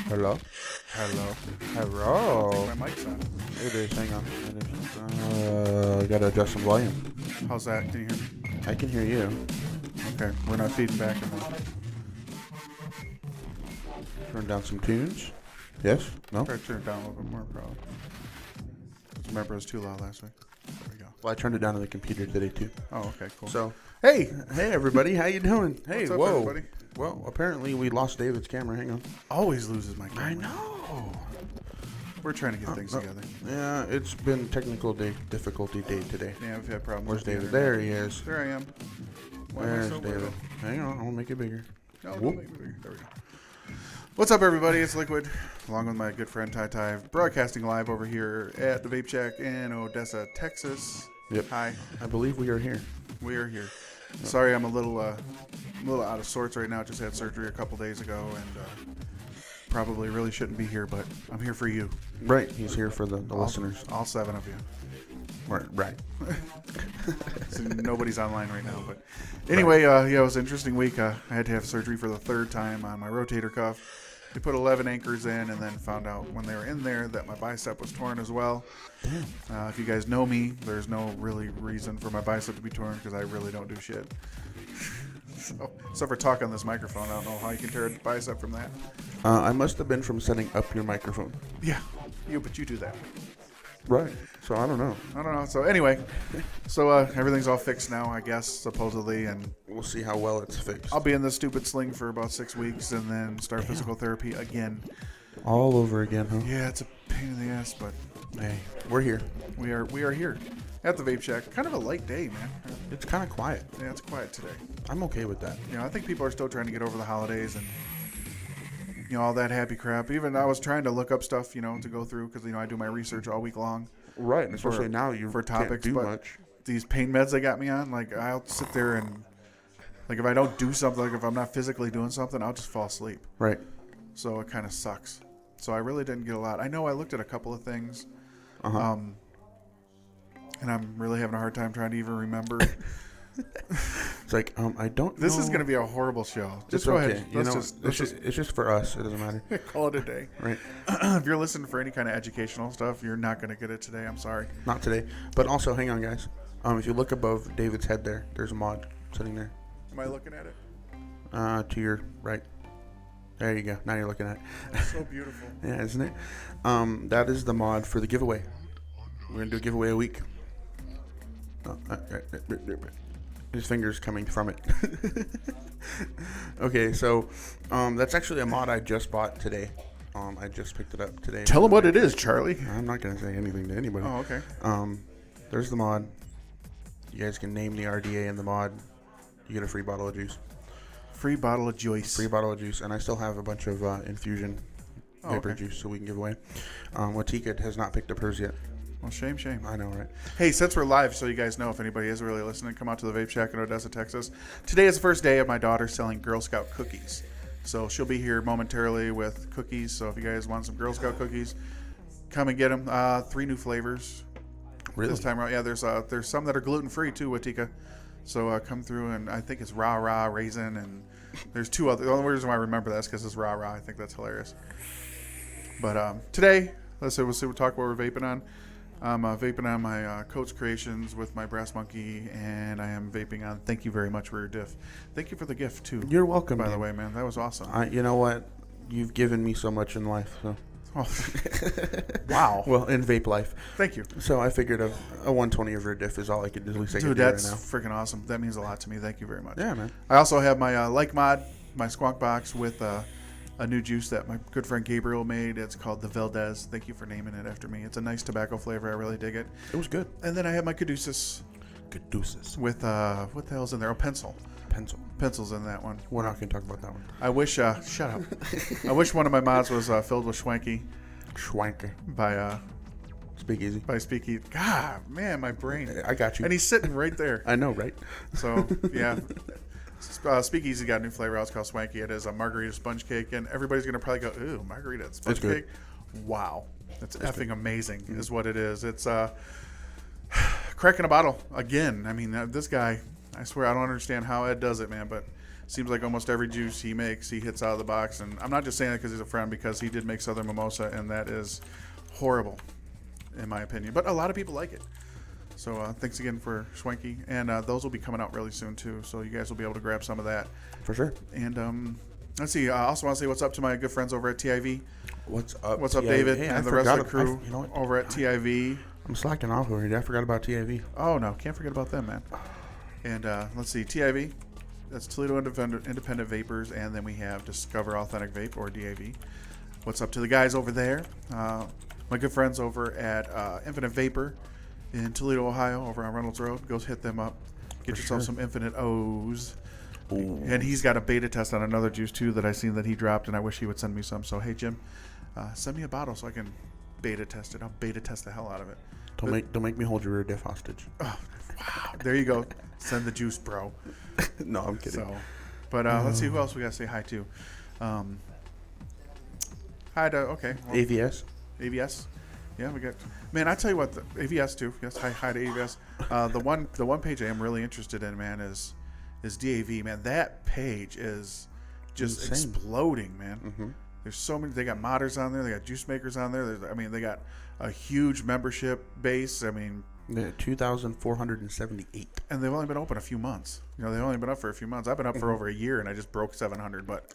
Hello? Hello. Hello? I think my mic's on. It is. Hang on. I gotta adjust some volume. How's that? Can you hear me? I can hear you. Okay, we're not feeding back in the... Turn down some tunes. Yes? No? Try to turn it down a little bit more, probably. Remember, it was too loud last week. There we go. Well, I turned it down on the computer today, too. Oh, okay, cool. So, Hey! hey, everybody. How you doing? Hey, What's up, whoa. everybody? Well, apparently we lost David's camera. Hang on. Always loses my camera. I know. We're trying to get things together. Yeah, it's been technical difficulty day today. Yeah, we've had problems. Where's with the David? internet. There he is. There I am. Why am I There's so David. little? Hang on. I'll make it bigger. No, Whoop. don't make me bigger. There we go. What's up, everybody? It's Liquid, along with my good friend Ty Ty, broadcasting live over here at the Vape Shack in Odessa, Texas. Yep. Hi, I believe we are here. we are here. Sorry, I'm a little out of sorts right now. Just had surgery a couple days ago, and probably really shouldn't be here, but I'm here for you. Right. He's here for the listeners. All 7 of you. Right. So nobody's online right now, but anyway, yeah, it was an interesting week. I had to have surgery for the 3rd time on my rotator cuff. They put 11 anchors in, and then found out when they were in there that my bicep was torn as well. Damn. If you guys know me, there's no really reason for my bicep to be torn because I really don't do shit. So for talk on this microphone, I don't know how you can tear a bicep from that. I must have been from setting up your microphone. Yeah, but you do that. Right. So I don't know. I don't know. So anyway, everything's all fixed now, I guess, supposedly, and We'll see how well it's fixed. I'll be in this stupid sling for about 6 weeks and then start Damn. physical therapy again. All over again, huh? Yeah, it's a pain in the ass, but Hey, we're here. we are here at the Vape Shack. Kind of a light day, man. It's kind of quiet. Yeah, it's quiet today. I'm okay with that. You know, I think people are still trying to get over the holidays and, you know, all that happy crap. Even I was trying to look up stuff, you know, to go through because, you know, I do my research all week long. Right, and especially now you for can't topics, do but much. These pain meds they got me on, like, I'll sit there and, like, if I don't do something, like, if I'm not physically doing something, I'll just fall asleep. Right. So it kind of sucks. So I really didn't get a lot. I know I looked at a couple of things, Uh-huh. and I'm really having a hard time trying to even remember. It's like, I don't This know. is going to be a horrible show. Just It's go okay. ahead. You know, it's just for us. It doesn't matter. Call it a day. Right. If you're listening for any kind of educational stuff, you're not going to get it today. I'm sorry. Not today. But also, hang on, guys. If you look above David's head there's a mod sitting there. Am I looking at it? To your right. There you go. Now you're looking at it. It's so beautiful. Yeah, isn't it? That is the mod for the giveaway. We're going to do a giveaway a week. Oh, his finger's coming from it. Okay, so that's actually a mod I just bought today. I just picked it up today. Tell them what it is, Charlie. I'm not going to say anything to anybody. Oh, okay. There's the mod. You guys can name the RDA in the mod. You get a free bottle of juice. Free bottle of juice. Free bottle of juice. And I still have a bunch of infusion vapor okay. juice so we can give away. Watika has not picked up hers yet. Well, shame. I know, right? Hey, since we're live, so you guys know if anybody is really listening, come out to the Vape Shack in Odessa, Texas. Today is the first day of my daughter selling Girl Scout cookies. So she'll be here momentarily with cookies. So if you guys want some Girl Scout cookies, come and get them. 3 new flavors. Really? This time around. Yeah, there's some that are gluten-free too, Watika. So come through, and I think it's Rah Raisin, and there's 2 other. The only reason why I remember that is because it's Rah. I think that's hilarious. But today, we'll talk what we're vaping on. I'm vaping on my Coach Creations with my Brass Monkey, and I am vaping on Thank You Very Much for Your Diff. Thank you for the gift, too. You're welcome, by the dude. way, man. That was awesome. You know what? You've given me so much in life. So. Oh. Wow. Well, in vape life. Thank you. So I figured a 120 of your diff is all I could at least Dude, do right that's now. freaking awesome. That means a lot to me. Thank you very much. Yeah, man. I also have my Like Mod, my Squonk Box with a new juice that my good friend Gabriel made. It's called the Valdez. Thank you for naming it after me. It's a nice tobacco flavor. I really dig it. It was good. And then I have my Caduceus Caduceus. with, what the hell's in there? Oh, pencil. Pencil's in that one. We're not going to talk about that one. I wish, shut up. I wish one of my mods was filled with Schwanky Schwanker. by Speakeasy. Speakeasy. God, man, my brain. I got you. And he's sitting right there. I know, right? So, yeah. Speakeasy got a new flavor out. It's called Swanky. It is a margarita sponge cake, and everybody's going to probably go, ooh, margarita sponge It's good. cake? Wow. That's effing amazing is what it is. It's cracking a bottle again. I mean, this guy, I swear I don't understand how Ed does it, man, but seems like almost every juice he makes, he hits out of the box. And I'm not just saying that because he's a friend, because he did make Southern Mimosa, and that is horrible, in my opinion. But a lot of people like it. So thanks again for Schwenky. And those will be coming out really soon, too. So you guys will be able to grab some of that. For sure. And let's see. I also want to say what's up to my good friends over at TIV. What's up, What's up, TIV? David, Hey, and the rest of the crew over at TIV. I'm slacking off over here. I forgot about TIV. Oh, no. Can't forget about them, man. And let's see. TIV. That's Toledo Independent Vapors. And then we have Discover Authentic Vape, or DAV. What's up to the guys over there? My good friends over at Infinite Vapor in Toledo, Ohio, over on Reynolds Road. Go hit them up. Get yourself some Infinite O's. Ooh. And he's got a beta test on another juice, too, that I seen that he dropped, and I wish he would send me some. So, hey, Jim, send me a bottle so I can beta test it. I'll beta test the hell out of it. Don't make me hold your rear diff hostage. Oh, wow. There you go. Send the juice, bro. No, I'm kidding. So, but let's see who else we got to say hi to. Hi to, okay. Well, AVS. Yeah, we got. Man, I tell you what, the AVS too. Yes, hi to AVS. The one page I am really interested in, man, is DAV. Man, that page is just exploding, man. Mm-hmm. There's so many. They got modders on there. They got juice makers on there. They got a huge membership base. I mean, 2,478. And they've only been open a few months. You know, they've only been up for a few months. I've been up for over a year, and I just broke 700. But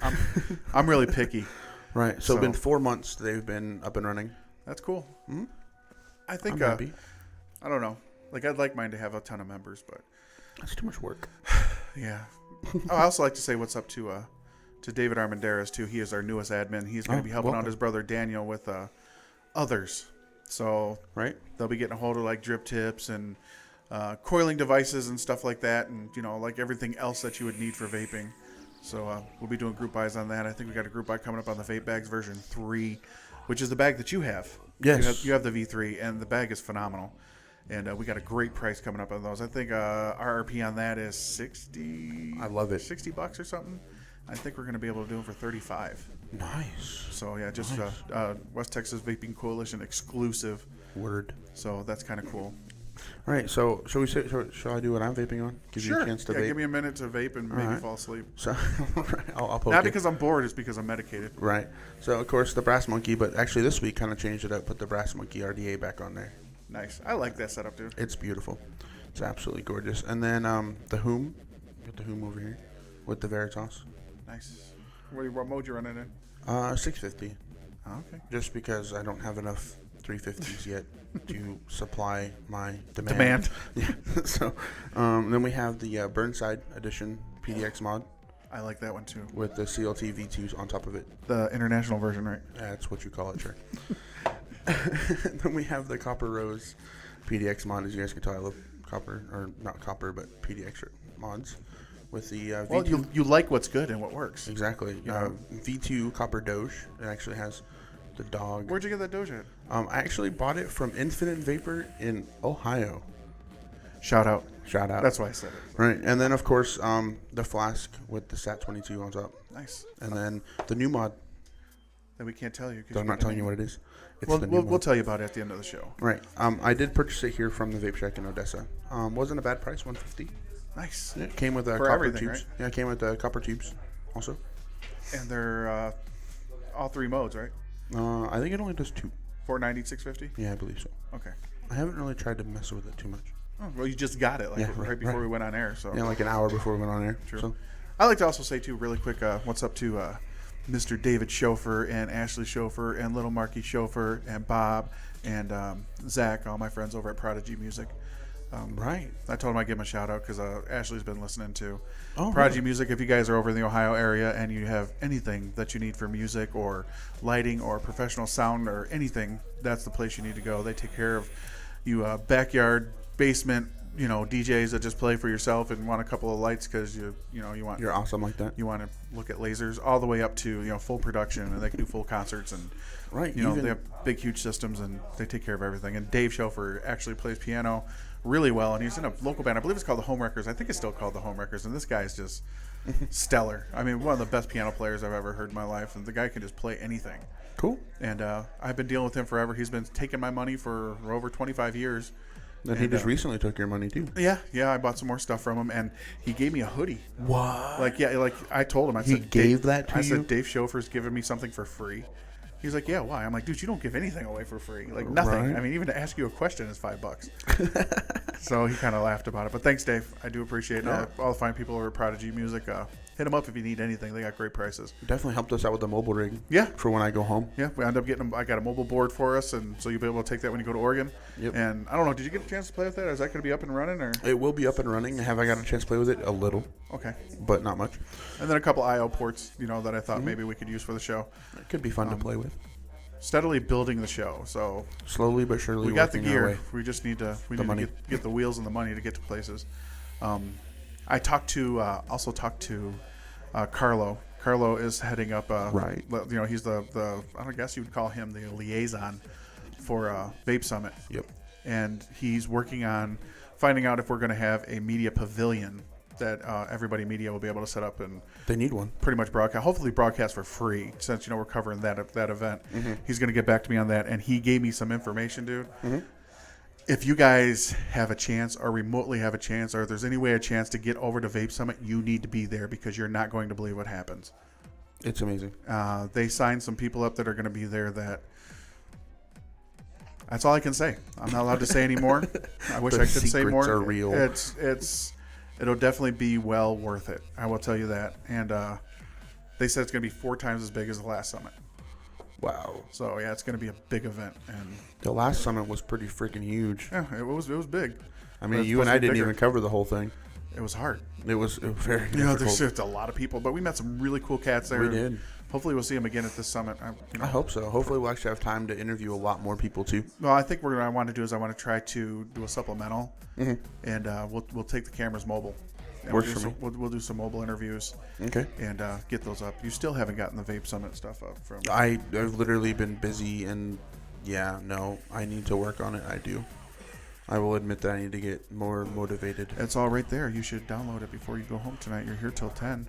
I'm really picky. Right. So it's been 4 months they've been up and running. That's cool. Mm-hmm. I think. I'm happy. I don't know. Like, I'd like mine to have a ton of members, but that's too much work. Yeah. I also like to say what's up to David Armendariz too. He is our newest admin. He's going to be helping out his brother Daniel with others. So they'll be getting a hold of like drip tips and coiling devices and stuff like that, and like everything else that you would need for vaping. So we'll be doing group buys on that. I think we got a group buy coming up on the vape bags version 3, which is the bag that you have. Yes, you have the V3, and the bag is phenomenal. And we got a great price coming up on those. I think RRP on that is 60. I love it. $60 or something. I think we're going to be able to do them for 35. Nice. So yeah, just West Texas Vaping Coalition exclusive. Word. So that's kind of cool. All right. So shall I do what I'm vaping on? Give you a chance to vape. Give me a minute to vape and maybe fall asleep. So I'll poke Not because I'm bored, it's because I'm medicated. Right. So of course the Brass Monkey, but actually this week kind of changed it up. Put the Brass Monkey RDA back on there. Nice. I like that setup, dude. It's beautiful. It's absolutely gorgeous. And then the Whom. Got the Whom over here with the Veritas. Nice. What mode you running in? 650. Oh, okay. Just because I don't have enough 350s yet to supply my demand. Yeah. So then we have the Burnside Edition PDX mod. I like that one too. With the CLT V2s on top of it. The international version, right? That's what you call it, sure. Then we have the Copper Rose PDX mod. As you guys can tell, I love copper, or not copper, but PDX mods. With the V2. Well, you like what's good and what works. Exactly. V2 Copper Doge. It actually has the dog. Where'd you get that Doge at? I actually bought it from Infinite Vapor in Ohio. Shout out. That's why I said it. Right. And then, of course, the flask with the SAT22 on top. Nice. And then the new mod. That we can't tell you. So I'm not telling you what it is. We'll tell you about it at the end of the show. Right. I did purchase it here from the Vape Shack in Odessa. Wasn't a bad price, $150. Nice. It came with copper tubes. Right? Yeah, it came with copper tubes also. And they're all 3 modes, right? I think it only does 2. 490, 650? Yeah, I believe so. Okay. I haven't really tried to mess with it too much. Oh, well, you just got it right before we went on air. So yeah, like an hour before we went on air. True. So. I like to also say, too, really quick, what's up to Mr. David Chauffeur and Ashley Chauffeur and Little Marky Chauffeur and Bob and Zach, all my friends over at Prodigy Music. Right. I told him I'd give him a shout out because Ashley's been listening to Prodigy Music. If you guys are over in the Ohio area and you have anything that you need for music or lighting or professional sound or anything, that's the place you need to go. They take care of you backyard, basement, DJs that just play for yourself and want a couple of lights because you're awesome like that. You want to look at lasers all the way up to full production, and they can do full concerts and they have big huge systems and they take care of everything. And Dave Chauffeur actually plays piano really well, and he's in a local band. I believe it's called the Homewreckers. I think it's still called the Homewreckers, and this guy is just stellar. I mean, one of the best piano players I've ever heard in my life, and the guy can just play anything. Cool. And I've been dealing with him forever. He's been taking my money for over 25 years, And he just recently took your money too. Yeah, I bought some more stuff from him, and he gave me a hoodie. What? Like I told him, I He said, gave that to you? I said, Dave Schofer's giving me something for free. He's like, yeah, why? I'm like, dude, you don't give anything away for free. Like, nothing. Right. I mean, even to ask you a question is $5. So he kind of laughed about it. But thanks, Dave. I do appreciate it. Yeah. All the fine people over at Prodigy Music. Hit them up if you need anything. They got great prices. Definitely helped us out with the mobile rig. Yeah. For when I go home. Yeah, we end up getting them. I got a mobile board for us, and so you'll be able to take that when you go to Oregon. Yep. And I don't know, did you get a chance to play with that? Is that going to be up and running? Or It will be up and running. Have I got a chance to play with it? A little. Okay. But not much. And then a couple I/O ports, that I thought maybe we could use for the show. It could be fun to play with. Steadily building the show, so Slowly but surely. we got the working our gear. way. We just need to money. get the wheels and the money to get to places. I also talked to Carlo. Carlo is heading up. Right. He's the I guess you would call him the liaison for Vape Summit. Yep. And he's working on finding out if we're going to have a media pavilion that everybody media will be able to set up and They need one. pretty much broadcast. Hopefully broadcast for free, since we're covering that event. Mm-hmm. He's going to get back to me on that, and he gave me some information, dude. Mm-hmm. If you guys have a chance, or remotely have a chance, or if there's any way a chance to get over to Vape Summit, you need to be there, because you're not going to believe what happens. It's amazing. They signed some people up that are going to be there. That's all I can say. I'm not allowed to say anymore. I wish I could say more. secrets are real. It'll definitely be well worth it. I will tell you that. And they said it's going to be 4 times as big as the last summit. Wow. So yeah, it's going to be a big event. And The last summit was pretty freaking huge. yeah, it was big. I But mean, it's you and supposed I to be didn't bigger. even cover the whole thing. It was hard. It was very There's difficult. just a lot of people, but we met some really cool cats there. We did. Hopefully we'll see them again at this summit. I hope so. Hopefully we'll actually have time to interview a lot more people too. Well, I think what I want to do is I want to try to do a supplemental, and we'll take the cameras mobile. And Works we'll do for me. We'll do some mobile interviews Okay. and get those up. You still haven't gotten the Vape Summit stuff up from. I've literally been busy, and I need to work on it. I do. I will admit that I need to get more motivated. It's all right there. You should download it before you go home tonight. You're here till 10.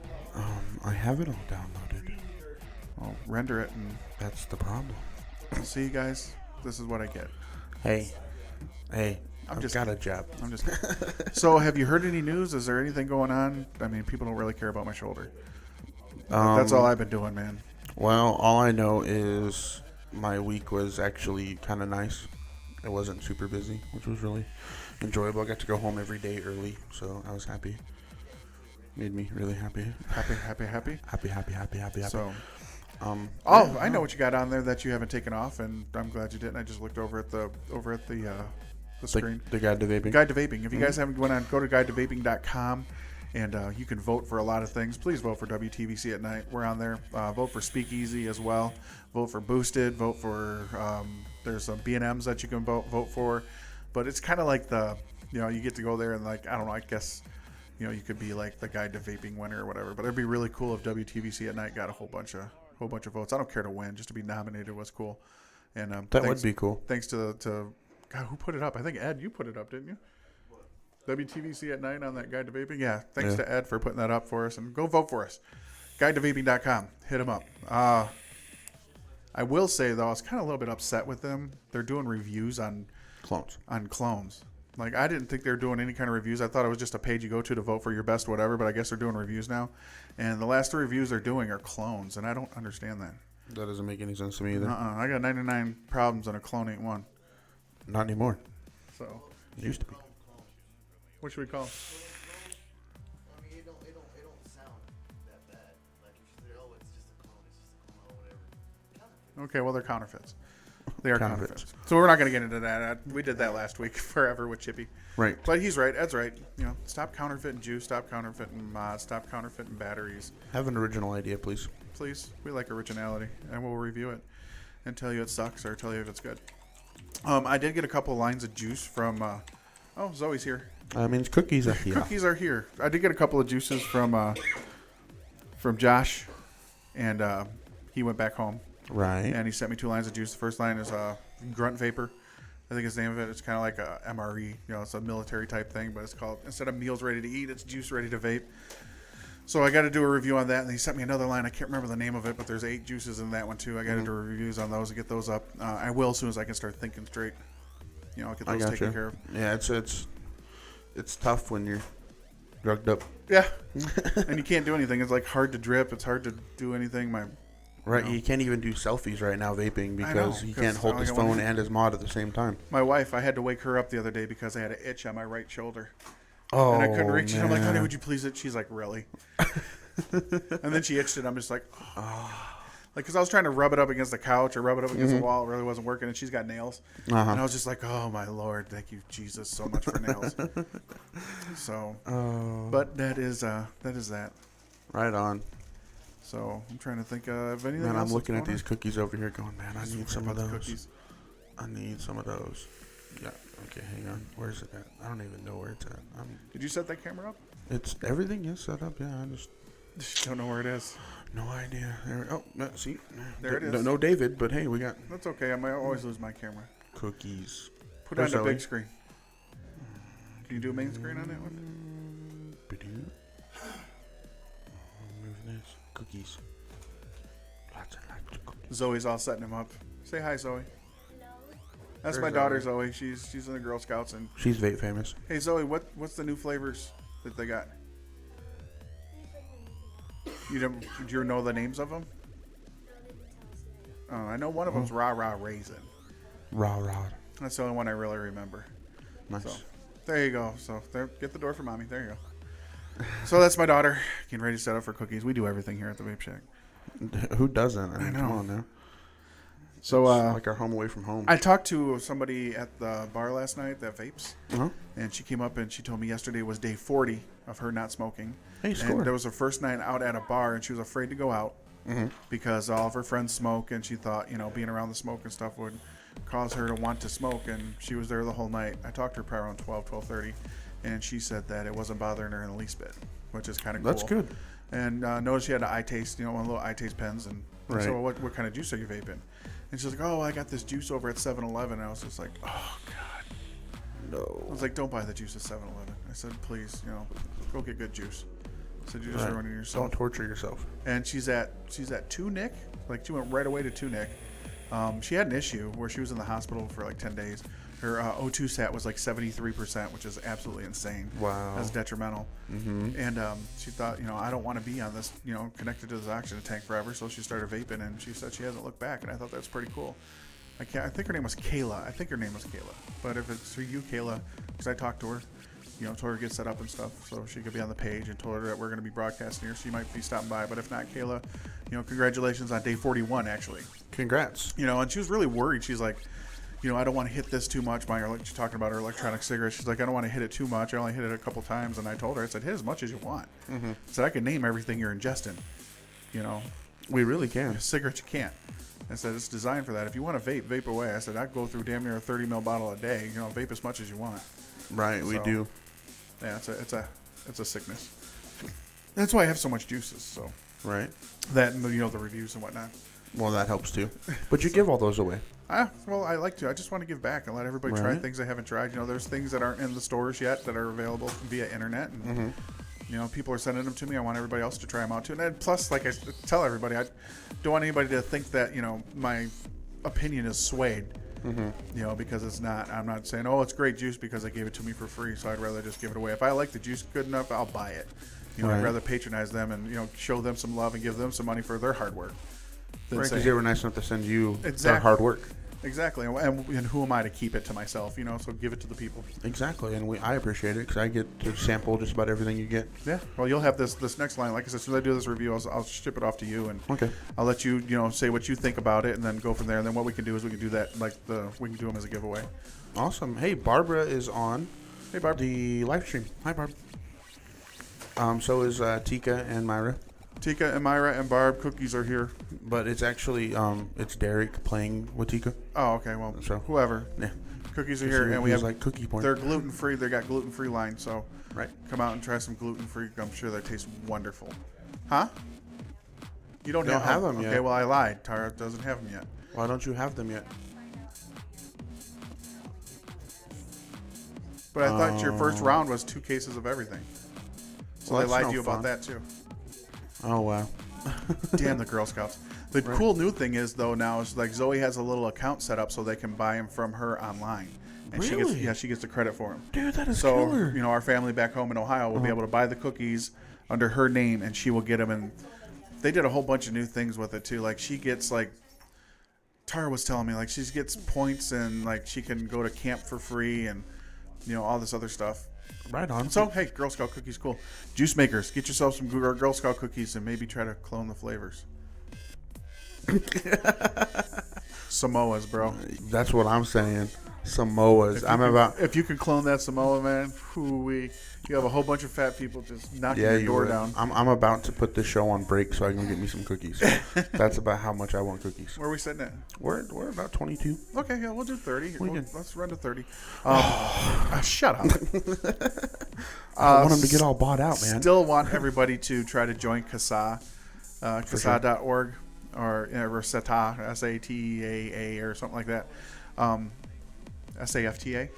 I have it all downloaded. I'll render it, and That's the problem. see, you guys, this is what I get. Hey, I've just- got a job. I'm just. So, have you heard any news? Is there anything going on? I mean, people don't really care about my shoulder. That's all I've been doing, man. Well, all I know is my week was actually kind of nice. It wasn't super busy, which was really enjoyable. I got to go home every day early, so I was happy. Made me really happy. Happy. Happy. So, Yeah, I know what you got on there that you haven't taken off, and I'm glad you didn't. I just looked over at the screen. The guide to vaping. Guide to Vaping. If you guys haven't went on, go to guidetotoping.com, and you can vote for a lot of things. Please vote for WTVC at Night. We're on there. Vote for Speakeasy as well. Vote for Boosted. Vote for there's some B&Ms that you can vote for. But it's kind of like you get to go there and I don't know. I guess you could be like the Guide to Vaping winner or whatever. But it'd be really cool if WTVC at Night got a whole bunch of votes. I don't care to win, just to be nominated was cool. And That would be cool. Thanks to God, who put it up? I think Ed, you put it up, didn't you? WTVC at Night on that Guide to Vaping. Yeah, thanks to Ed for putting that up for us, and go vote for us. GuideToVaping.com. Hit them up. I will say though, I was kind of a little bit upset with them. They're doing reviews on clones. Like, I didn't think they were doing any kind of reviews. I thought it was just a page you go to vote for your best whatever, but I guess they're doing reviews now. And the last 3 reviews they're doing are clones, and I don't understand that. That doesn't make any sense to me either. I got 99 problems and a clone ain't one. Not anymore. So, It used to be. what should we call? I mean, it don't sound that bad. Like if you say, oh, it's just a clone or whatever. Okay, well, they're counterfeits. They are Counterfeits. counterfeits. So we're not going to get into that. We did that last week forever with Chippy. Right. But he's right. Ed's right. Stop counterfeiting juice. Stop counterfeiting mods. Stop counterfeiting batteries. Have an original idea, please. Please. We like originality, and we'll review it and tell you it sucks or tell you if it's good. I did get a couple lines of juice from. Zoe's here. I mean, cookies are here. Cookies are here. I did get a couple of juices from Josh, and he went back home. Right. And he sent me 2 lines of juice. The first line is Grunt Vapor. I think it's the name of it. It's kind of like a MRE. It's a military type thing, but it's called, instead of meals ready to eat, it's juice ready to vape. So I got to do a review on that, and he sent me another line. I can't remember the name of it, but there's 8 juices in that one too. I got to do reviews on those and get those up. I will as soon as I can start thinking straight. get I those got taken you. care of. Yeah, it's tough when you're drugged up. Yeah, and you can't do anything. It's like hard to drip. It's hard to do anything. Right, he can't even do selfies right now vaping because he 'cause can't hold I his got one phone hand. and his mod at the same time. My wife, I had to wake her up the other day because I had an itch on my right shoulder. Oh, And I couldn't reach it. I'm like, honey, man. would you please it? She's like, really? And then she itched it. I'm just like, oh. Like, because I was trying to rub it up against the couch or rub it up against the wall. It really wasn't working. And she's got nails. Uh-huh. And I was just like, oh, my Lord. Thank you, Jesus, so much for nails. So, but that is that. Right on. So I'm trying to think of anything Man, else. I'm looking that's at going these cookies over here going, man, I on. need some of About the those. cookies. I need some of those. Yeah, okay, hang on. Where's it at? I don't even know where it's at. Did you set that camera up? It's everything is set up, yeah, I Just don't know where it is. no idea. No, see? There it is. No David, but hey, we got That's okay. I might always lose my camera. cookies. Put it on the Zoe? big screen. Can you do a main screen on that one? Move this. Cookies. Lots and lots of cookies. Zoe's all setting him up. Say hi, Zoe. That's There's my daughter, Zoe. She's in the Girl Scouts. And She's vape famous. hey, Zoe, what's the new flavors that they got? Do you know the names of them? Oh, I know one of them's Rah Rah Raisin. Raw. That's the only one I really remember. Nice. So there you go. So there, get the door for mommy. There you go. So that's my daughter getting ready to set up for cookies. We do everything here at the Vape Shack. Who doesn't? I mean, know. come on now. So It's like our home away from home. I talked to somebody at the bar last night that vapes, Uh-huh. and she came up and she told me yesterday was day 40 of her not smoking. Hey, score. And there was her first night out at a bar, and she was afraid to go out because all of her friends smoke, and she thought, being around the smoke and stuff would cause her to want to smoke, and she was there the whole night. I talked to her probably around 12:30, and she said that it wasn't bothering her in the least bit, which is kind of cool. That's good. And noticed she had an eye taste, one of the little eye taste pens, and I Right. said, well, what kind of juice are you vaping? And she's like, oh, I got this juice over at 7-Eleven. And I was just like, oh, God. No. I was like, don't buy the juice at 7-Eleven. I said, please, go get good juice. I said, you're just ruining yourself. Don't torture yourself. And she's at 2 Nick. Like, she went right away to 2 Nick. She had an issue where she was in the hospital for like 10 days. Her O2 sat was like 73%, which is absolutely insane. Wow. That's detrimental. Mm-hmm. And she thought, I don't want to be on this, connected to this oxygen tank forever. So she started vaping, and she said she hasn't looked back. And I thought that's pretty cool. I think her name was Kayla. But if it's for you, Kayla, because I talked to her, told her to get set up and stuff so she could be on the page, and told her that we're going to be broadcasting here. So you might be stopping by. But if not, Kayla, congratulations on day 41, actually. Congrats. And she was really worried. She's like, I don't want to hit this too much. She's talking about her electronic cigarettes. She's like, I don't want to hit it too much. I only hit it a couple times. And I told her, I said, hit as much as you want. I said, I can name everything you're ingesting. We really can. Cigarettes, you can't. I said, it's designed for that. If you want to vape away. I said, I'd go through damn near a 30 ml bottle a day. Vape as much as you want. Right, we So, do. Yeah, it's a sickness. That's why I have so much juices. So Right. that, and the reviews and whatnot. Well, that helps too. But you give all those away. Well, I like to. I just want to give back and let everybody try Right. things they haven't tried. There's things that aren't in the stores yet that are available via internet, and people are sending them to me. I want everybody else to try them out too. And then plus, like I tell everybody, I don't want anybody to think that my opinion is swayed. Because it's not. I'm not saying, oh, it's great juice because they gave it to me for free, so I'd rather just give it away. If I like the juice good enough, I'll buy it. Right. I'd rather patronize them and show them some love and give them some money for their hard work. Right, because they were nice enough to send you their Exactly. hard work. Exactly, and who am I to keep it to myself? So give it to the people. Exactly, and I appreciate it because I get to sample just about everything you get. Yeah. Well, you'll have this next line. Like I said, as soon as I do this review, I'll ship it off to you, and Okay. I'll let you say what you think about it, and then go from there. And then what we can do is we can do that we can do them as a giveaway. Awesome. Hey, Barbara is on Hey, Barb. the live stream. Hi, Barb. So is Tika and Myra. Tika and Myra and Barb, cookies are here. But it's actually it's Derek playing with Tika. Oh, okay. Well, So- whoever. Yeah. Cookies are here, and we have like cookie porn. they're gluten free. They got gluten free line, so Right. come out and try some gluten free. I'm sure they taste wonderful. Huh? You don't Don't have them okay, yet. Okay, well I lied. Tara doesn't have them yet. Why don't you have them yet? But I thought your first round was 2 cases of everything. So Well, they that's lied no to you about fun. that too. Oh wow. Damn the Girl Scouts. The cool new thing is though now is like Zoe has a little account set up so they can buy them from her online. And Really? she gets the credit for them. Dude, that is So, killer. you know, our family back home in Ohio will be able to buy the cookies under her name, and she will get them. And they did a whole bunch of new things with it, too. Like, she gets, like, Tara was telling me, like, she gets points and, like, she can go to camp for free and, you know, all this other stuff. Right on. So, hey, Girl Scout cookies, cool. Juice makers, get yourself some Girl Scout cookies and maybe try to clone the flavors. Samoas, bro. That's what I'm saying. Samoas. If you can clone that Samoa, man, you have a whole bunch of fat people just knocking Yeah, your you door would. down. I'm about to put this show on break so I can get me some cookies. That's about how much I want cookies. Where are we sitting at? We're about 22. Okay, yeah, we'll do 30. can- Let's run to 30. Shut up. I want them to get all bought out, man. Still want everybody to try to join CASA, CASA.org or SATA, SATAA or something like that. SAFTA,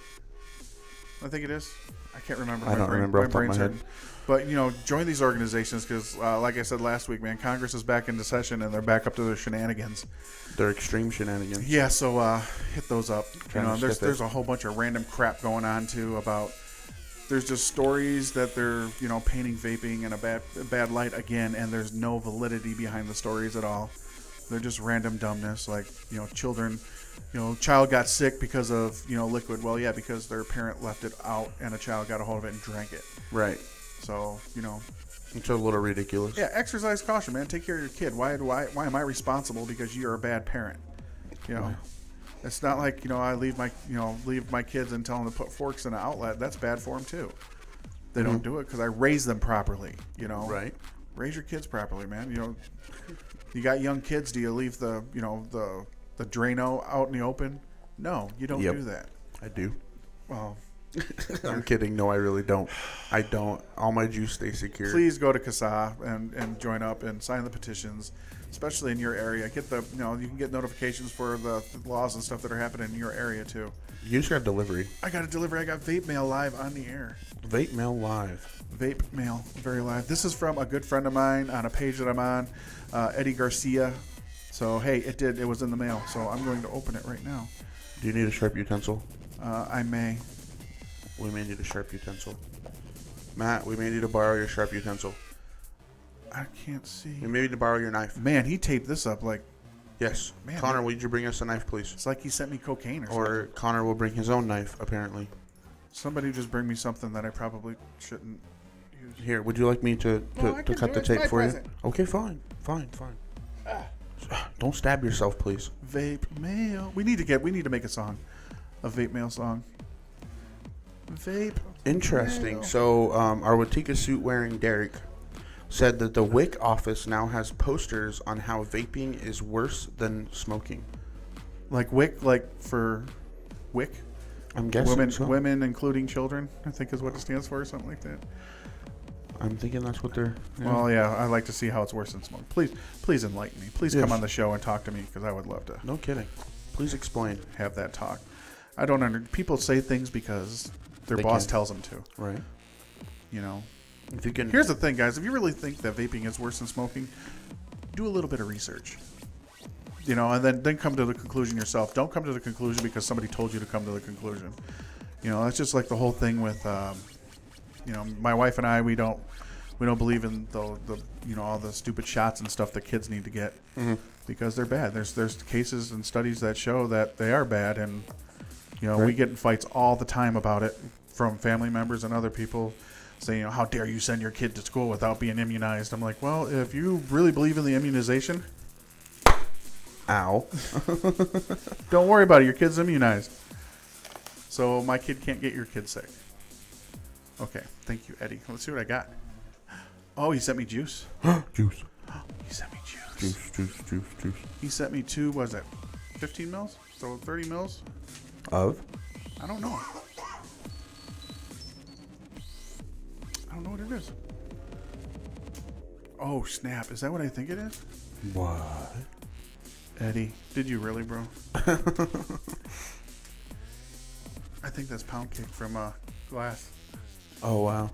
I think it is. I can't remember. I don't remember off the top of my head. But, you know, join these organizations because, like I said last week, man, Congress is back into session and they're back up to their shenanigans. They're extreme shenanigans. Yeah, so hit those up. You know, there's it. a whole bunch of random crap going on, too, about there's just stories that they're, you know, painting vaping in a bad light again, and there's no validity behind the stories at all. They're just random dumbness, like, you know, children, you know, child got sick because of, you know, liquid. Well, yeah, because their parent left it out and a child got a hold of it and drank it. Right. So, you know. It's a little ridiculous. Yeah, exercise caution, man. Take care of your kid. Why am I responsible because you're a bad parent? You know. It's not like, you know, I leave my kids and tell them to put forks in an outlet. That's bad for them, too. They don't do it because I raise them properly, you know. Right. Raise your kids properly, man. You know, you got young kids. Do you leave the Drano out in the open? No, you don't do that. I do. Well, I'm kidding. No, I really don't. I don't. All my juice stays secure. please go to CASA and join up and sign the petitions, especially in your area. Get you can get notifications for the laws and stuff that are happening in your area too. You just got delivery. I got a delivery. I got vape mail live on the air. Vape mail live. Vape mail, very live. This is from a good friend of mine on a page that I'm on, Eddie Garcia. So, hey, it was in the mail, so I'm going to open it right now. Do you need a sharp utensil? I may. We may need a sharp utensil. Matt, we may need to borrow your sharp utensil. I can't see. We may need to borrow your knife. Man, he taped this up like, Yes. Man, Connor, man. would you bring us a knife, please? it's like he sent me cocaine or something. Or Connor will bring his own knife, apparently. Somebody just bring me something that I probably shouldn't use. Here, would you like me to No, I can cut do the it. It's my tape for present. you? Okay, fine. Don't stab yourself, please. Vape mail. We need to make a song. A vape mail song. Vape. Interesting. mail. So, our Watika suit wearing Derek said that the WIC office now has posters on how vaping is worse than smoking. Like WIC, like for WIC? I'm guessing so. Women including children, I think is what it stands for, or something like that. I'm thinking that's what they're... Yeah. Well, yeah, I'd like to see how it's worse than smoke. Please enlighten me. Please Yes. come on the show and talk to me because I would love to No kidding. Please explain. have that talk. I don't people say things because their They boss can. tells them to, Right. you know. If you can... Here's the thing, guys. If you really think that vaping is worse than smoking, do a little bit of research. You know, and then come to the conclusion yourself. Don't come to the conclusion because somebody told you to come to the conclusion. You know, that's just like the whole thing with, you know, my wife and I. We don't believe in the you know all the stupid shots and stuff that kids need to get because they're bad. There's cases and studies that show that they are bad, and you know we get in fights all the time about it from family members and other people saying, you know, how dare you send your kid to school without being immunized? I'm like, well, if you really believe in the immunization, Ow. don't worry about it. Your kid's immunized. So my kid can't get your kid sick. Okay. Thank you, Eddie. Let's see what I got. Oh, he sent me juice. Juice. He sent me juice. Juice. He sent me two, what was that, 15 mils? So 30 mils? Of? I don't know. I don't know what it is. Oh, snap. Is that what I think it is? What? Eddie, did you really, bro? I think that's pound cake from glass. Oh, wow.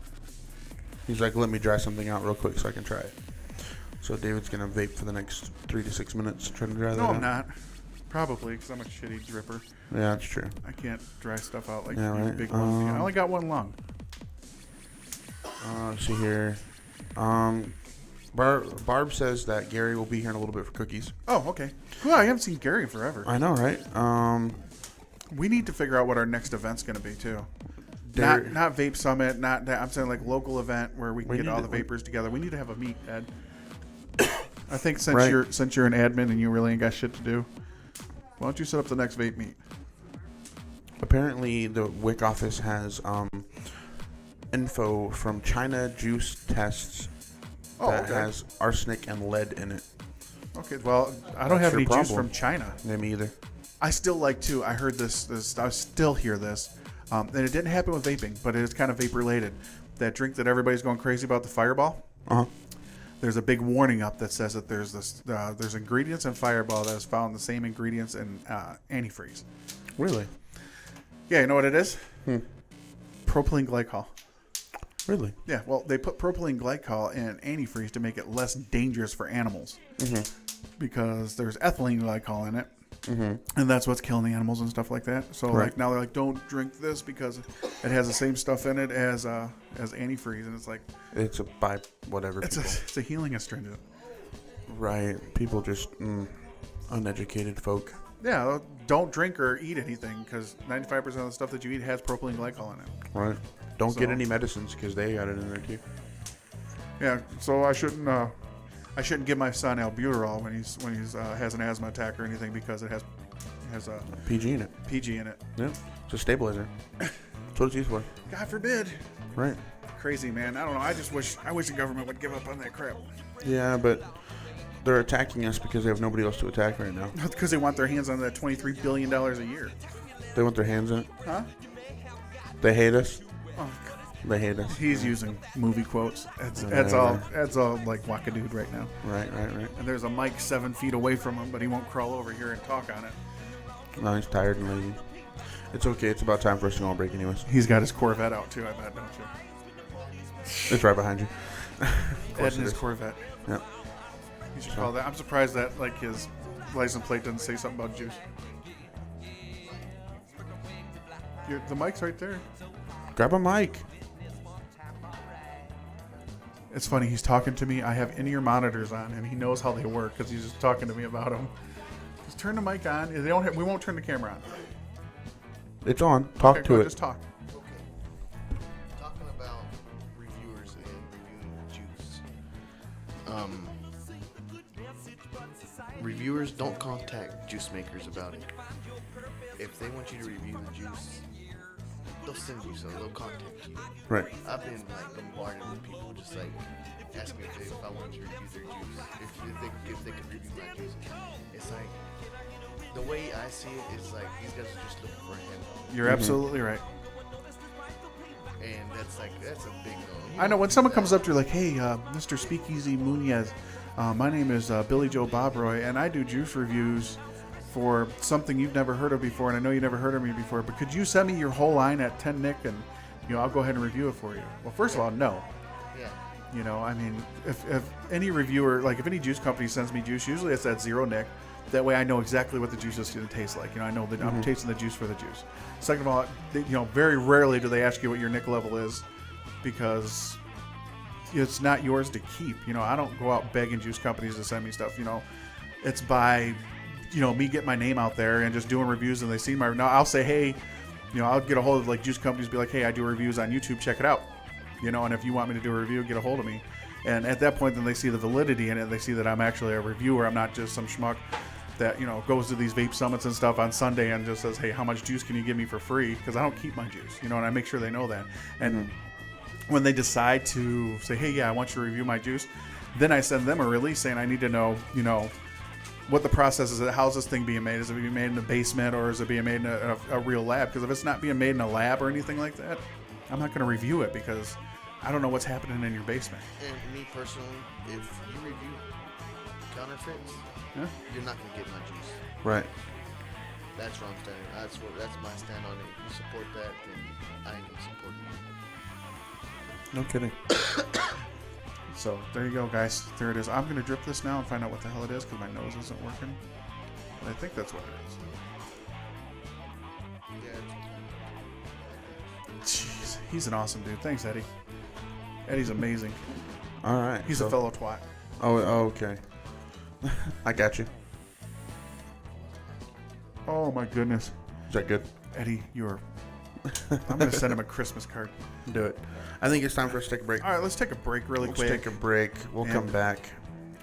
He's like, let me dry something out real quick so I can try it. So David's going to vape for the next 3 to 6 minutes trying to dry that No, out. I'm not. Probably, because I'm a shitty dripper. Yeah, that's true. I can't dry stuff out like Yeah, you right. big ones. I only got one lung. Let's see here. Barb says that Gary will be here in a little bit for cookies. Oh, okay. Cool. I haven't seen Gary in forever. I know, right? We need to figure out what our next event's going to be too. There- Not Vape Summit. Not that. I'm saying like local event where we can We get need all to- the vapors together. We need to have a meet, Ed. I think since Right. you're an admin and you really ain't got shit to do, why don't you set up the next vape meet? Apparently, the WIC office has info from China juice tests that okay. has arsenic and lead in it. Okay. Well, I don't That's have any your juice problem. from China. Yeah, me either. I still like to. I heard this. I still hear this, and it didn't happen with vaping, but it is kind of vape related. That drink that everybody's going crazy about, the Fireball. Uh huh. There's a big warning up that says that there's ingredients in Fireball that is found the same ingredients in antifreeze. Really? Yeah, you know what it is? Propylene glycol. Really? Yeah, well, they put propylene glycol in antifreeze to make it less dangerous for animals. Because there's ethylene glycol in it. And that's what's killing the animals and stuff like that. So Right. like now they're like, don't drink this because it has the same stuff in it as antifreeze, and it's like It's a by whatever. it's People. a healing astringent. Right. People just uneducated folk. Yeah, don't drink or eat anything because 95% of the stuff that you eat has propylene glycol in it. Right. Don't get So- any medicines because they got it in there too. Yeah, so I shouldn't give my son albuterol when he's has an asthma attack or anything because it has a PG in it. PG in it. Yeah. It's a stabilizer. That's what it's used for. God forbid. Right. Crazy, man. I don't know. I wish the government would give up on that crap. Yeah, but they're attacking us because they have nobody else to attack right now. Because they want their hands on that $23 billion a year. They want their hands in it. Huh? They hate us. Oh, They hate us. he's using movie quotes. That's all like wackadood right now. Right. And there's a mic 7 feet away from him, but he won't crawl over here and talk on it. No, he's tired and lazy. It's okay. It's about time for us to go on break anyways. He's got his Corvette out too, I bet, don't you? It's right behind you. Of Ed course and it his is. Corvette. Yep. You should call that. I'm surprised that like his license plate doesn't say something about juice. The mic's right there. Grab a mic. It's funny. He's talking to me. I have in-ear monitors on, and he knows how they work because he's just talking to me about them. Just turn the mic on. They don't. We won't turn the camera on. It's on. Talk Okay, to go, it. Just talk. Okay. Talking about reviewers and reviewing juice. Reviewers don't contact juice makers about it. If they want you to review the juice, they'll send you some. They'll contact you. Right. I've been like bombarded with people just like asking me if I want to review their juice, if they can review my juice. It's like the way I see it is like these guys are just looking for a handle, You're absolutely right. and that's a big no. I know when someone comes up to you like, "Hey, Mr. Speakeasy Munez, my name is Billy Joe Bobroy, and I do juice reviews for something you've never heard of before, and I know you never heard of me before. But could you send me your whole line at 10 Nick, and I'll go ahead and review it for you." Well, first of all, no. Yeah. I mean, if any reviewer, like if any juice company sends me juice, usually it's at 0 Nick. That way I know exactly what the juice is going to taste like. I know that I'm tasting the juice for the juice. Second of all, very rarely do they ask you what your Nick level is because it's not yours to keep. I don't go out begging juice companies to send me stuff. It's by, me getting my name out there and just doing reviews, and they see my. Now I'll say, hey, I'll get a hold of like juice companies, be like, hey, I do reviews on YouTube, check it out. And if you want me to do a review, get a hold of me. And at that point, then they see the validity in it. They see that I'm actually a reviewer. I'm not just some schmuck that goes to these vape summits and stuff on Sunday and just says, hey, how much juice can you give me for free? Because I don't keep my juice, and I make sure they know that. And when they decide to say, hey, yeah, I want you to review my juice, then I send them a release saying I need to know, what the process is. How's this thing being made? Is it being made in the basement, or is it being made in a real lab? Because if it's not being made in a lab or anything like that, I'm not going to review it because I don't know what's happening in your basement. And me personally, if you review counterfeits, you're not gonna get my juice. Right. That's where I'm standing. That's my stand on it. If you support that, then I ain't gonna support you. No kidding. So there you go, guys. There it is. I'm gonna drip this now and find out what the hell it is because my nose isn't working. I think that's what it Yeah, is. Jeez, he's an awesome dude. Thanks, Eddie. Eddie's amazing. All right. He's a fellow twat. Oh, okay. I got you. Oh my goodness, Is that good? Eddie, you're. I'm gonna send him a Christmas card. Do it. I think it's time for us to take a break. All right, let's take a break really Let's quick. take a break. We'll come back.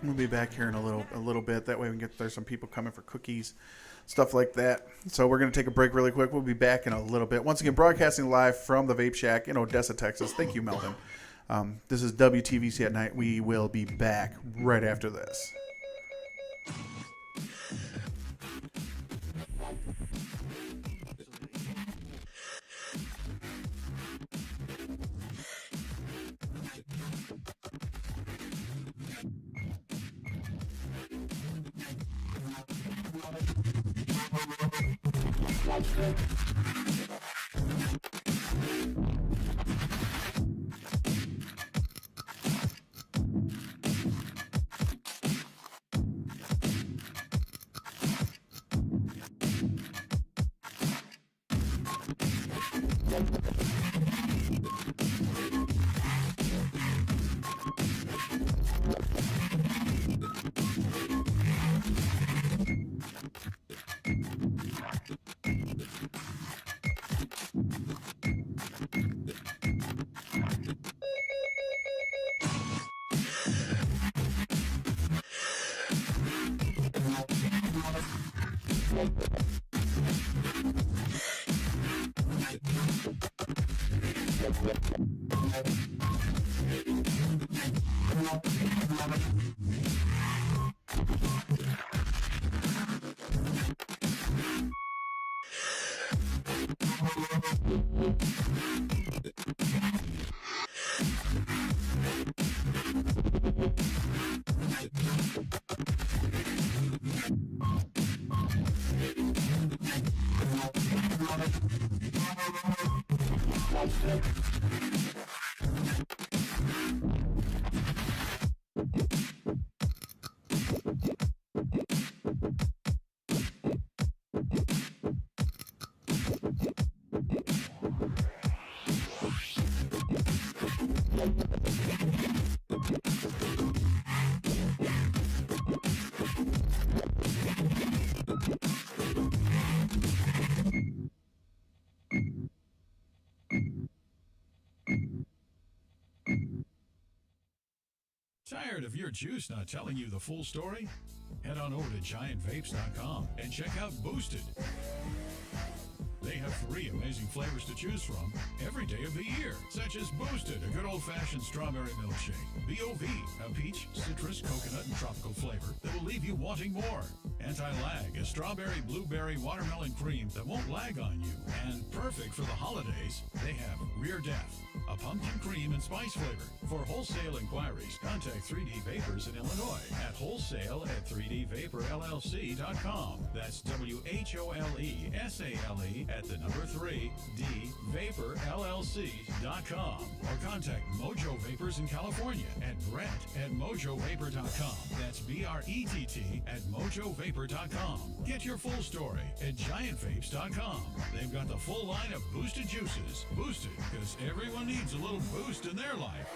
We'll be back here in a little bit. That way we can get there's some people coming for cookies, stuff like that. So we're gonna take a break really quick. We'll be back in a little bit. Once again, broadcasting live from the Vape Shack in Odessa, Texas. Thank you, Melvin. This is WTVC at Night. We will be back right after this. Tired of your juice not telling you the full story? Head on over to GiantVapes.com and check out Boosted. They have 3 amazing flavors to choose from every day of the year, such as Boosted, a good old-fashioned strawberry milkshake. BOV, a peach, citrus, coconut, and tropical flavor that will leave you wanting more. Anti-Lag, a strawberry, blueberry, watermelon cream that won't lag on you. And perfect for the holidays, they have Rear Death, a pumpkin cream and spice flavor. For wholesale inquiries, contact 3D Vapors in Illinois at wholesale@3dvaporllc.com. That's WHOLESALE at the number 3dvaporllc.com. Or contact Mojo Vapors in California at Brett@mojovapor.com. That's BRETT at mojovapor.com. Get your full story at GiantVapes.com. They've got the full line of boosted juices. Boosted, because everyone needs a little boost in their life.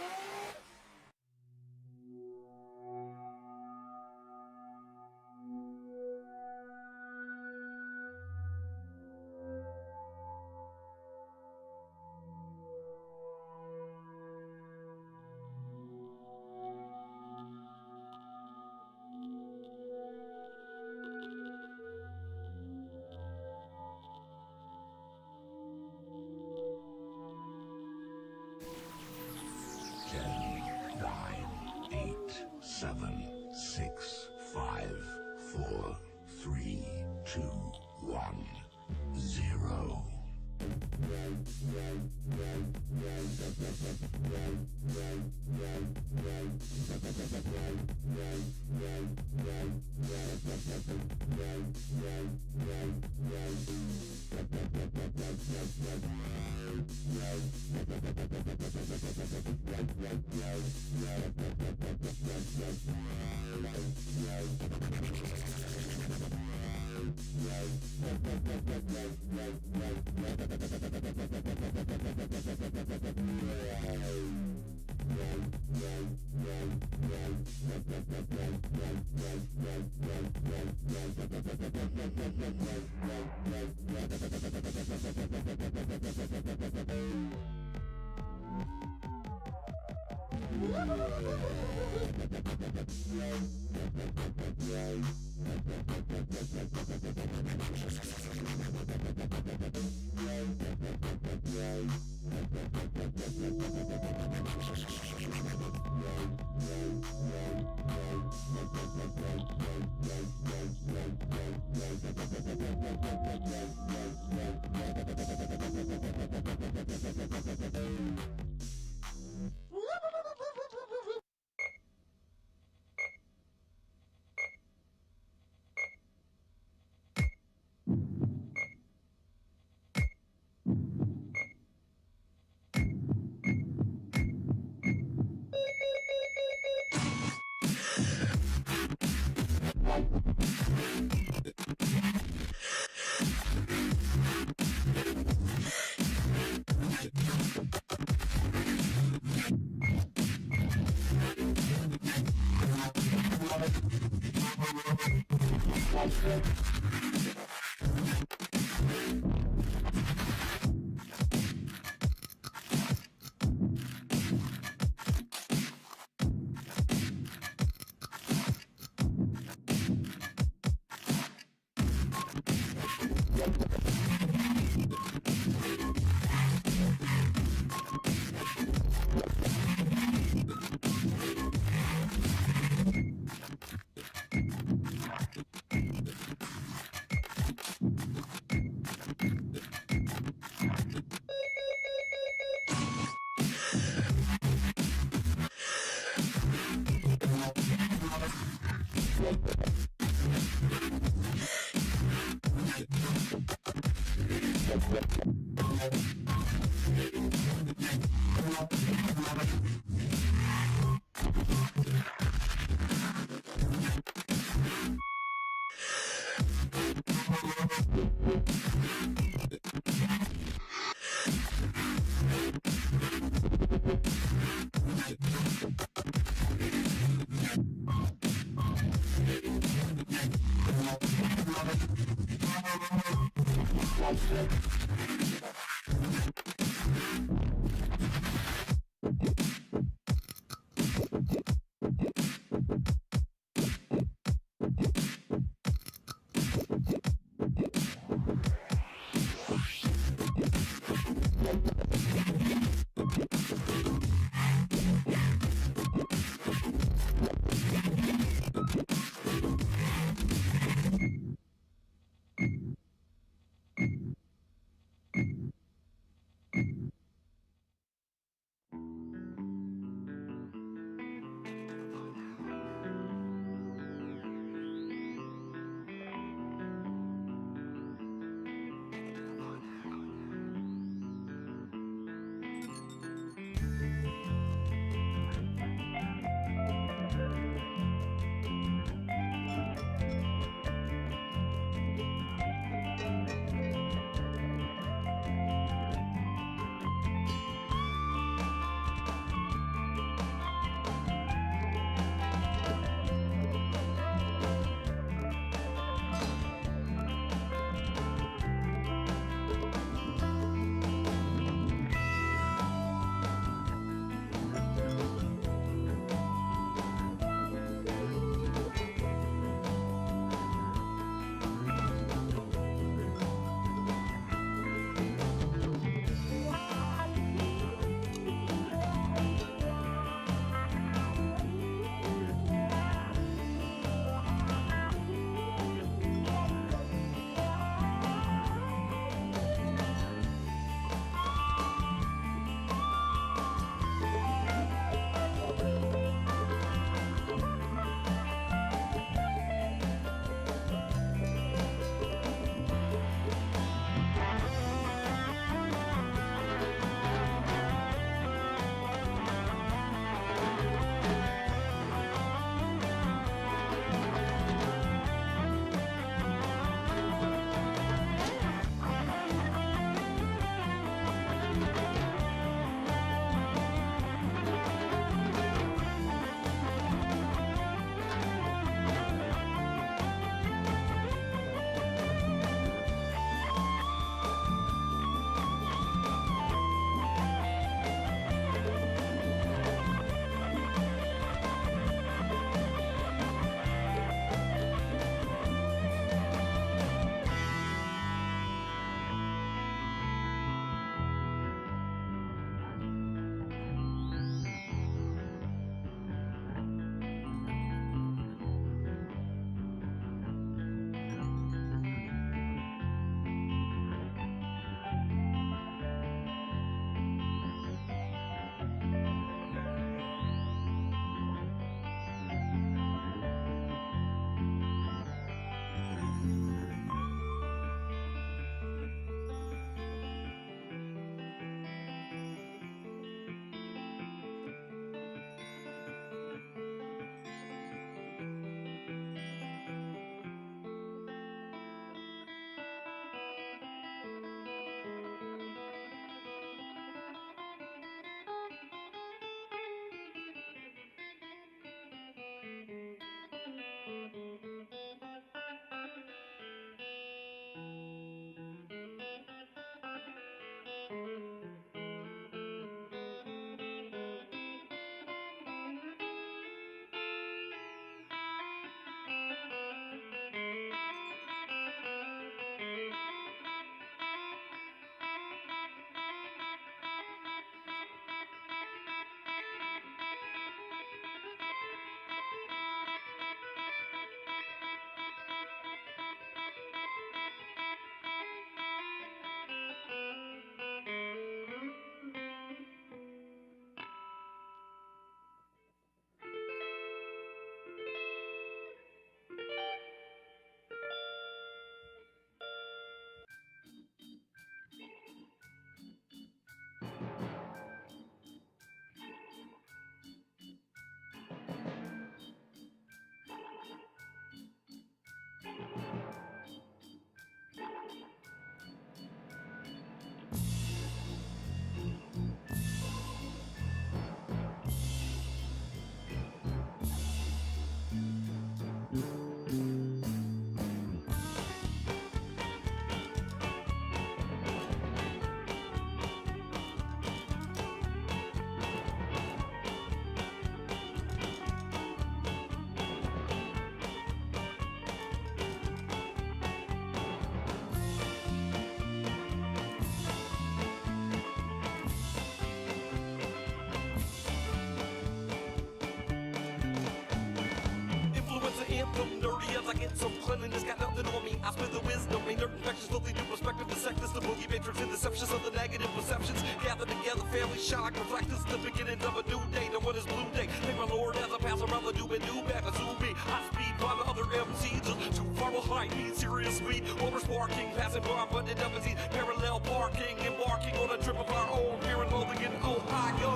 conscious of the negative perceptions. Gather together, family shock, reflect this the beginning of a new day. Now what is blue day? Thank my Lord as I pass around the doom and do back to me. I speed by the other MCs, just too far behind me. Serious speed, over sparking, passing by, but it doesn't see parallel parking, embarking on a trip of our own. Here in Logan, Ohio.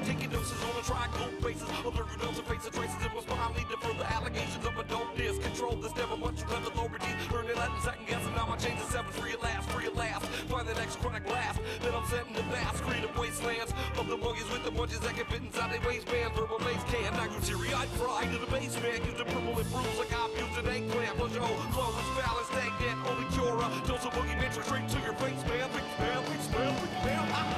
Taking doses on a triangle basis, observing those and faces traces and respond, lead to further allegations of adult discontrol. There's never much you have authorities, learning that in second guessing. Now my change is 7, free at last, free at last. Find the next chronic blast, then I'm setting the vast creative wastelands of the monkeys with the munchies that can fit inside their waistbands. Verbal maze can, I grew teary-eyed, fried to the basement, using purple and bruise like I've used an eggplant. Plus your whole flow is balanced, stagnant, only cure a dose of boogie matrix straight to your face, man. Big man, big man, big man,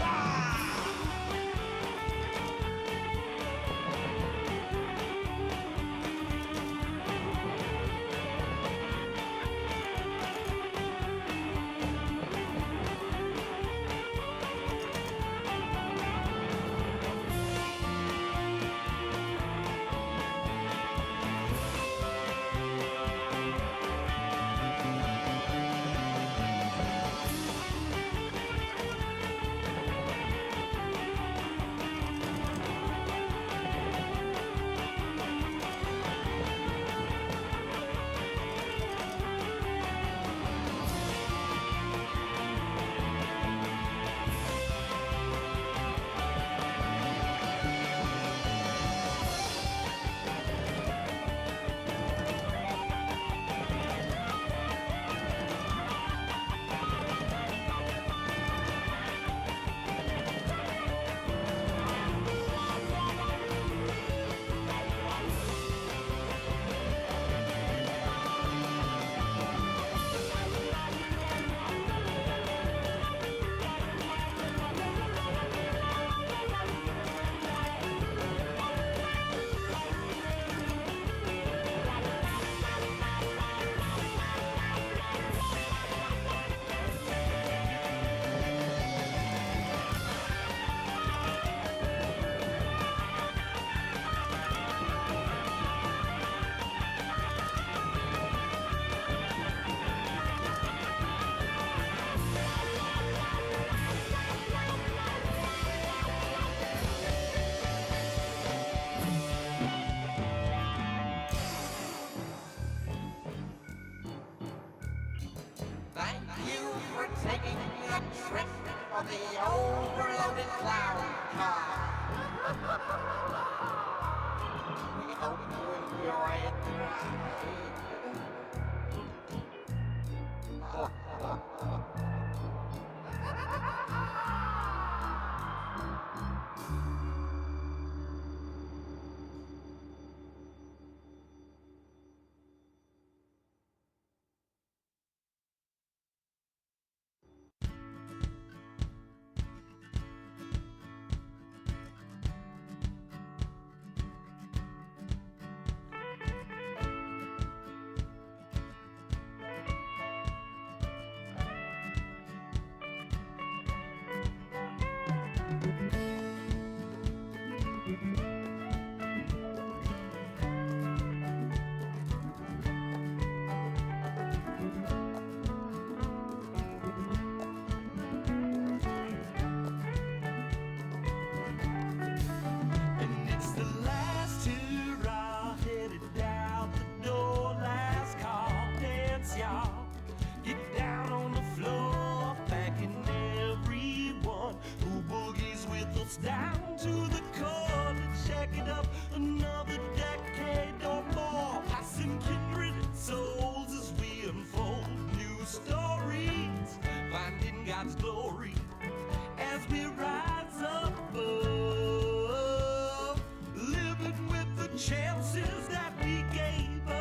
down to the core to check it up another decade or more, passing kindred souls as we unfold new stories, finding God's glory as we rise above, living with the chances that we gave up.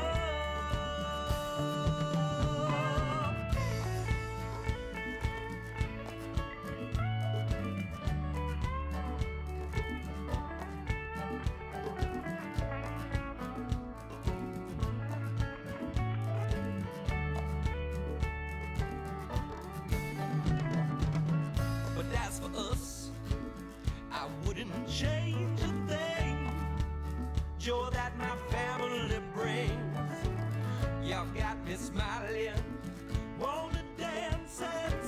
Change a thing, joy that my family brings. Y'all got me smiling, wanna dance and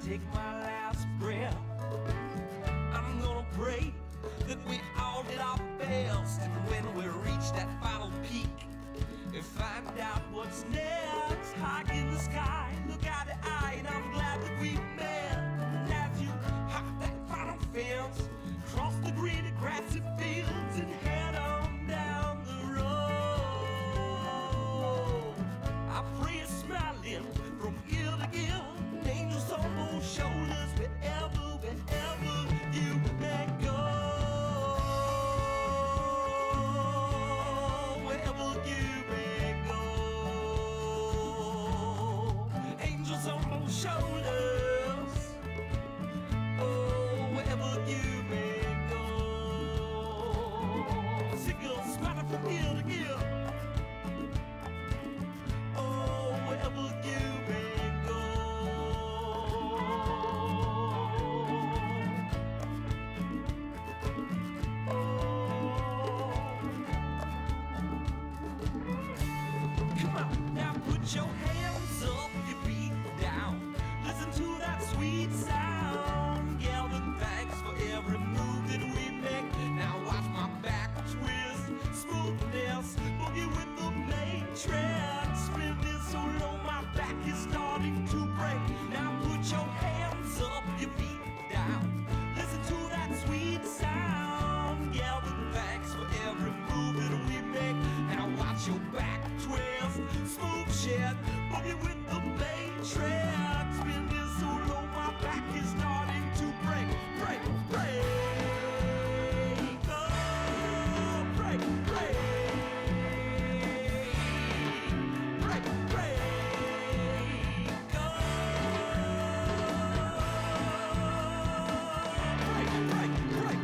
take my last breath. I'm gonna pray that we all did our best, and when we reach that final peak and find out what's next, high in the sky, look out the eye, and I'm glad that we met. And as you hop that final fence, cross the green grassy fields and head on down the road, I pray you're smiling from ear to ear, angels on both shoulders, wherever you may go. Wherever you may go, angels on both shoulders. Oh, wherever you may go, seagulls smiling from ear to ear. Oh, wherever you may go. Come on, now put your hands up, your feet down. Listen to that sweet sound. Gavin, thanks for every move that we make. Now watch my back twist, smoothness, boogie with the matrix. Spin this so low, my back is starting to break. Now put your hands up, your feet down. Listen to that sweet sound. Gavin, thanks for every move that we make. Now watch your back twist, smooth shit, boogie with the matrix. Spin this so low, my back is starting to break, break, break. Oh, break, break. Break, break. Oh, break, break, break.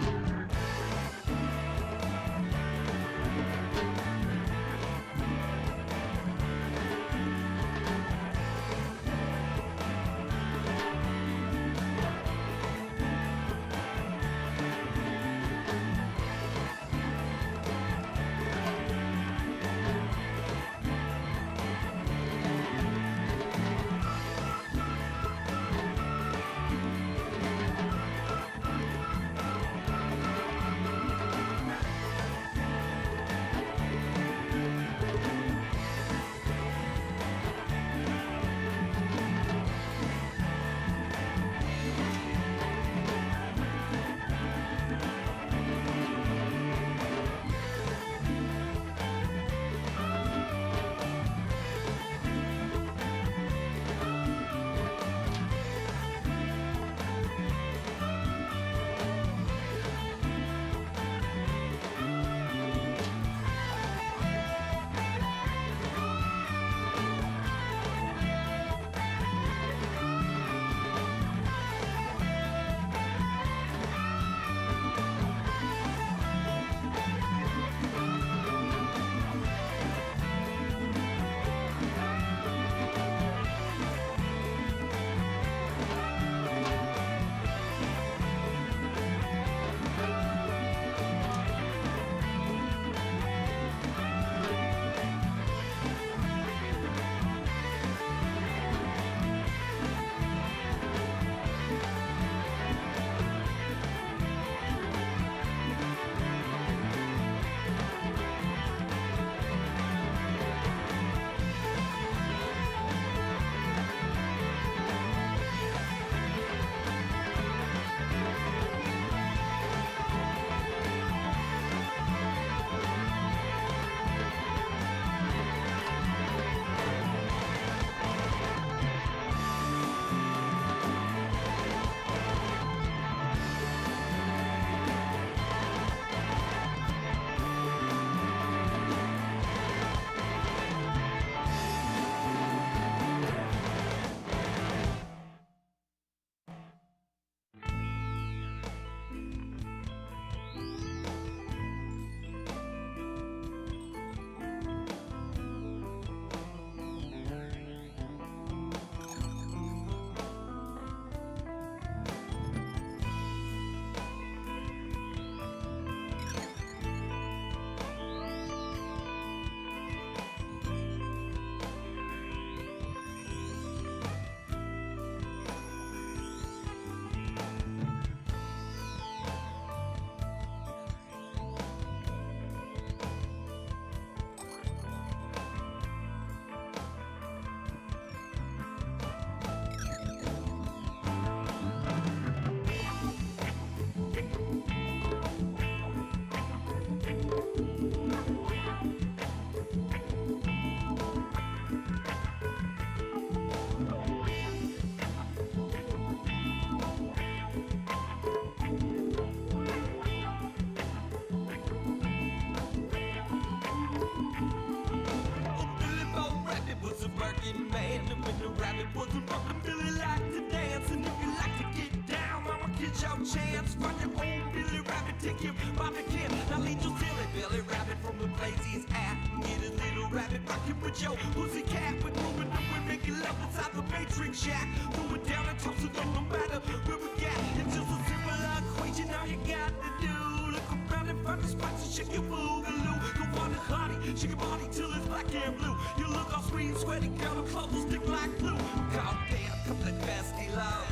fucking with your pussy cat. We're moving up, we're making love inside the Matrix shack. Throw it down and toss it up no matter where we got. It's just a simple equation, all you got to do. Look around and find the spots and shake your boogaloo. Go on and hottie, shake your body till it's black and blue. You look all sweet and sweaty, girl, the clothes will stick like glue. Call damn, come the bestie love.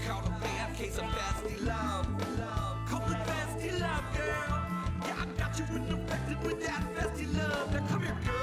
Call the band, case of bestie love. Call the bestie love, girl. Yeah, I got you infected with that bestie love. Now come here, girl.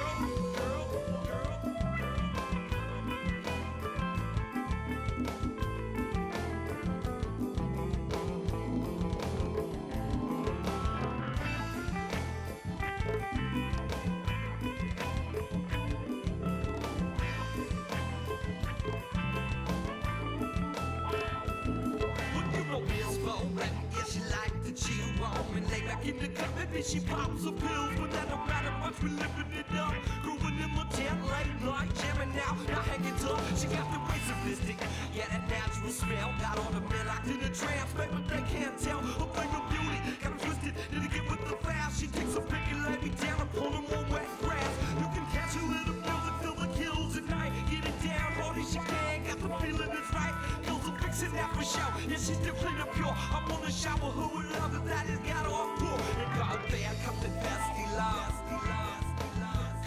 In the cup, maybe she pops her pills, but that don't matter much. We're living it up, growing in my tent late night, jamming out, not hanging tough. She got the way sadistic, yeah, that natural smell. Got all the men locked in a trance, baby, they can't tell. Her flame of beauty, got 'em twisted, need to get with the fast. She takes a pick and lay me down upon them on wet grass. You can catch her in the music, feel the kills at night. Get it down, hard as she can, got the feeling it's right. Girls are fixing that for show, yeah, she's still clean and pure. I'm gonna shower her with love, that has got her on poor. And call the band, come the bestie love.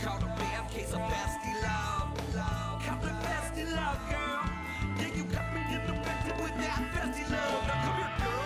Call the band, case of bestie love. Call the bestie love, girl. Yeah, you got me infected with that bestie love. Now come here, girl.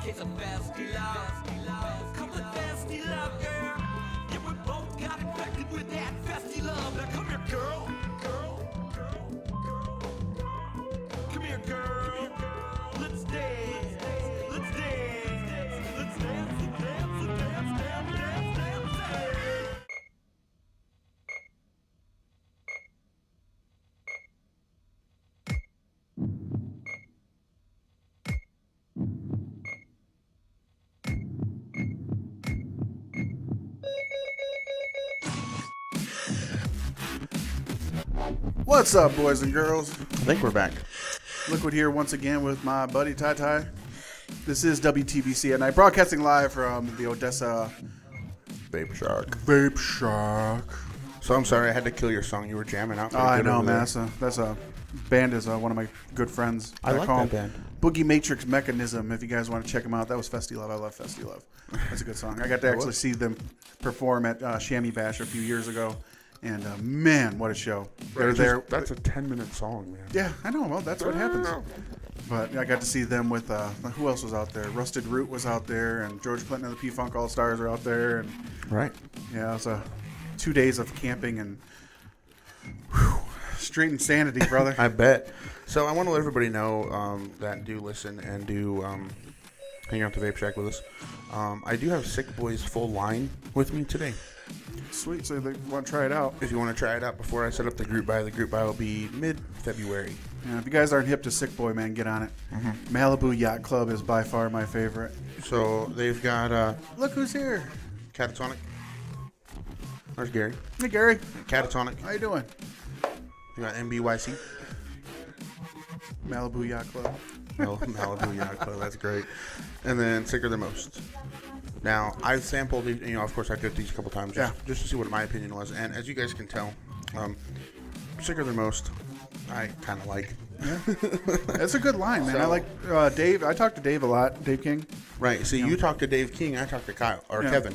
Case of bestie love. Come the bestie love, girl. Yeah, we both got infected with that bestie love. Now come here, girl. Come here, girl. Let's dance. Let's dance. Let's dance and dance and dance, dance, dance, dance, dance. What's up, boys and girls? I think we're back. Liquid here once again with my buddy Ty Ty. This is WTVC NITE, broadcasting live from the Odessa Vape Shark. Vape Shark. So I'm sorry I had to kill your song. You were jamming out. Oh, I know, man. That's a band is one of my good friends. I like that band. Boogie Matrix Mechanism. If you guys want to check them out, that was Festy Love. I love Festy Love. That's a good song. I got to actually see them perform at Chamois Bash a few years ago. And man, what a show! They're there. That's a 10-minute song, man. Yeah, I know. Well, that's what happens. But I got to see them with who else was out there? Rusted Root was out there, and George Clinton and the P-Funk All Stars are out there, and Right. yeah, it was 2 days of camping and street insanity, brother. I bet. So I want to let everybody know that do listen and do hang out to Vape Shack with us. I do have Sick Boy's full line with me today. Sweet, so they want to try it out. If you want to try it out before I set up the group buy will be mid-February. Yeah, if you guys aren't hip to Sick Boy, man, get on it. Mm-hmm. Malibu Yacht Club is by far my favorite. So they've got Look who's here. Catatonic. There's Gary. Hey, Gary. Catatonic. How you doing? You got MBYC. Malibu Yacht Club. Malibu Yacht Club. That's great. And then Sicker Than Most. Now, I've sampled, of course, I did these a couple times just to see what my opinion was. And as you guys can tell, Sicker Than Most, I kind of like. Yeah. That's a good line, man. So, I like Dave. I talk to Dave a lot, Dave King. Right. See, you talk to Dave King, I talk to Kyle, or Kevin.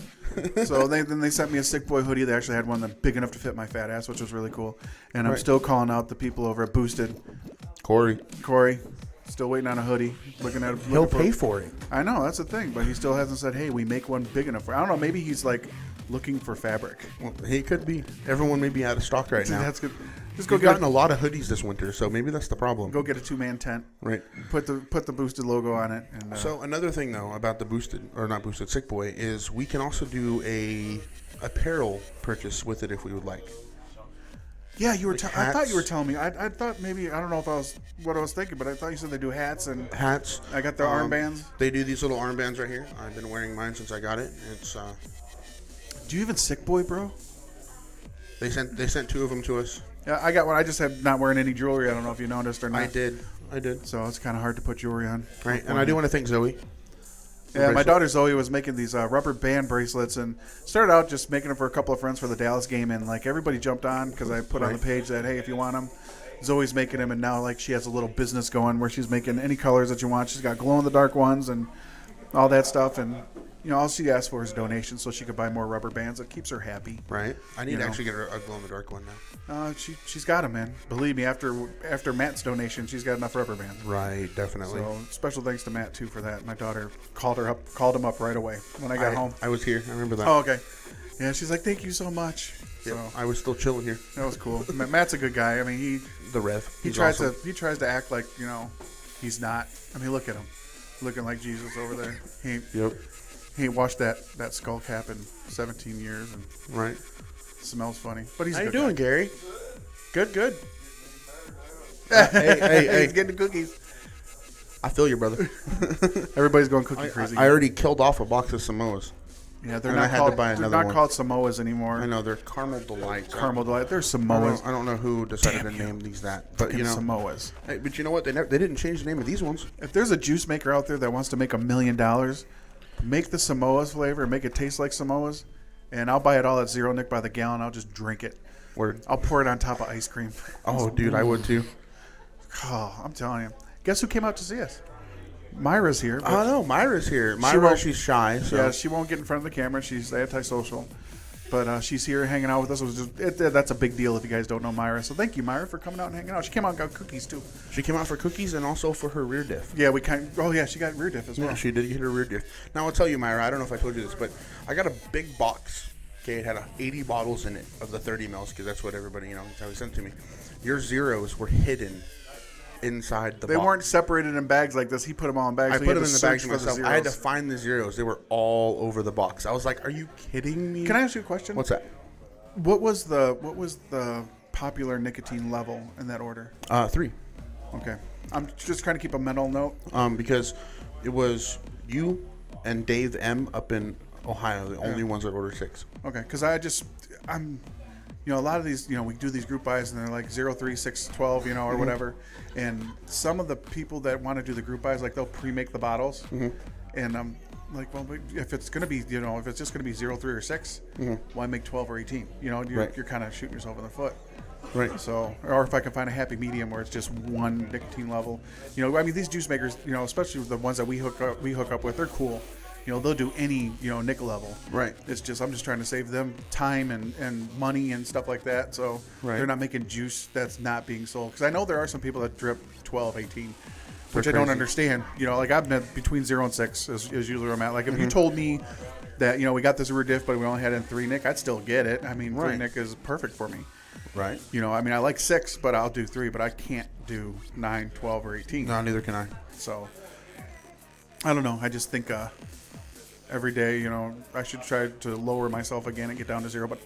So they sent me a Sick Boy hoodie. They actually had one that big enough to fit my fat ass, which was really cool. And I'm still calling out the people over at Boosted. Corey. Still waiting on a hoodie. Looking at. He'll pay for it. I know, that's the thing, but he still hasn't said, "Hey, we make one big enough." I don't know. Maybe he's like looking for fabric. Well, he could be. Everyone may be out of stock right now. That's good. Just go We've gotten a lot of hoodies this winter, so maybe that's the problem. go get a 2-man tent. Right. Put the boosted logo on it. And So another thing though about the not boosted Sick Boy is we can also do a apparel purchase with it if we would like. yeah, you were. like I thought hats. you were telling me. I thought maybe I don't know if I was what I was thinking, but I thought you said they do hats and Hats. I got the armbands. They do these little armbands right here. I've been wearing mine since I got it. It's Do you even Sick Boy, bro? they sent 2 of them to us. Yeah, I got one. I just have not wearing any jewelry. I don't know if you noticed or not. I did. So it's kind of hard to put jewelry on. Right, and I do want to thank Zoe. Yeah, my Bracelet. daughter Zoe was making these rubber band bracelets and started out just making them for a couple of friends for the Dallas game, and like everybody jumped on because I put on the page that, hey, if you want them, Zoe's making them, and now like she has a little business going where she's making any colors that you want. She's got glow in the dark ones and all that stuff, and all she asked for is a donation so she could buy more rubber bands. It keeps her happy. Right, I need to know. actually get her a glow in the dark one now. She's got them, man. Believe me, after Matt's donation, she's got enough rubber bands. Right, definitely. So special thanks to Matt too for that. My daughter called him up right away when I got home. I was here. I remember that. Oh, okay. Yeah, she's like, thank you so much. Yeah, So I was still chilling here. that was cool. Matt's a good guy. I mean, The Rev. he He's tries awesome. to act like he's not. I mean, look at him, looking like Jesus over there. Yep. He ain't washed that skull cap in 17 years and Right. smells funny. But he's How a you good doing, guy. Gary? Good. Hey. He's getting the cookies. I feel you, brother. Everybody's going cookie crazy. I already killed off a box of Samoas. yeah, they're and I not had to called. buy They're another not one. called Samoas anymore. I know they're caramel delights. Caramel delight. They're I Samoas. don't know who decided Damn to you. name these that, but Fucking Samoas. Hey, but you know what? They didn't change the name of these ones. If there's a juice maker out there that wants to make $1 million, make the Samoas flavor, make it taste like Samoas, and I'll buy it all at Zero Nick by the gallon. I'll just drink it. Word. I'll pour it on top of ice cream. Oh, dude, I would too. Oh, I'm telling you. Guess who came out to see us? Myra's here. but- Oh no, Myra's here. Myra, won't- she's shy. So. Yeah, she won't get in front of the camera. She's antisocial. But she's here hanging out with us. That's a big deal if you guys don't know Myra. So thank you, Myra, for coming out and hanging out. She came out and got cookies, too. She came out for cookies and also for her rear diff. Yeah, she got rear diff as well. Yeah, she did get her rear diff. Now I'll tell you, Myra. I don't know if I told you this, but I got a big box. Okay, it had 80 bottles in it of the 30 mils because that's what everybody, that's how they sent to me. Your zeros were hidden inside the They box. weren't separated in bags like this. He put them all in bags. I so put you them had in to the bags search for myself. the I had to zeros. find the zeros. They were all over the box. I was like, "Are you kidding me?" Can I ask you a question? What's that? What was the popular nicotine level in that order? 3. Okay. I'm just trying to keep a mental note. Because it was you and Dave M up in Ohio, the only ones that ordered 6. Okay, because I'm a lot of these, we do these group buys and they're like 0, 3, 6, 12, or whatever. And some of the people that want to do the group buys, like they'll pre-make the bottles. And I'm like, well, if it's going to be, if it's just going to be 0, 3, or 6, why make 12 or 18? You're kind of shooting yourself in the foot. Right. So, or if I can find a happy medium where it's just one nicotine level. I mean, these juice makers, especially the ones that we hook up with, they're cool. They'll do any, nic level. Right. It's just, I'm just trying to save them time and money and stuff like that. So Right. they're not making juice that's not being sold. Because I know there are some people that drip 12, 18, which I They're don't crazy. understand. Like I've been between 0 and 6 is usually where I'm at. Like if you told me that, we got this rear diff, but we only had it in 3 nic, I'd still get it. I mean, 3 Right. nic is perfect for me. Right. I mean, I like 6, but I'll do 3, but I can't do 9, 12, or 18. No, neither can I. So, I don't know. I just think every day, I should try to lower myself again and get down to 0, but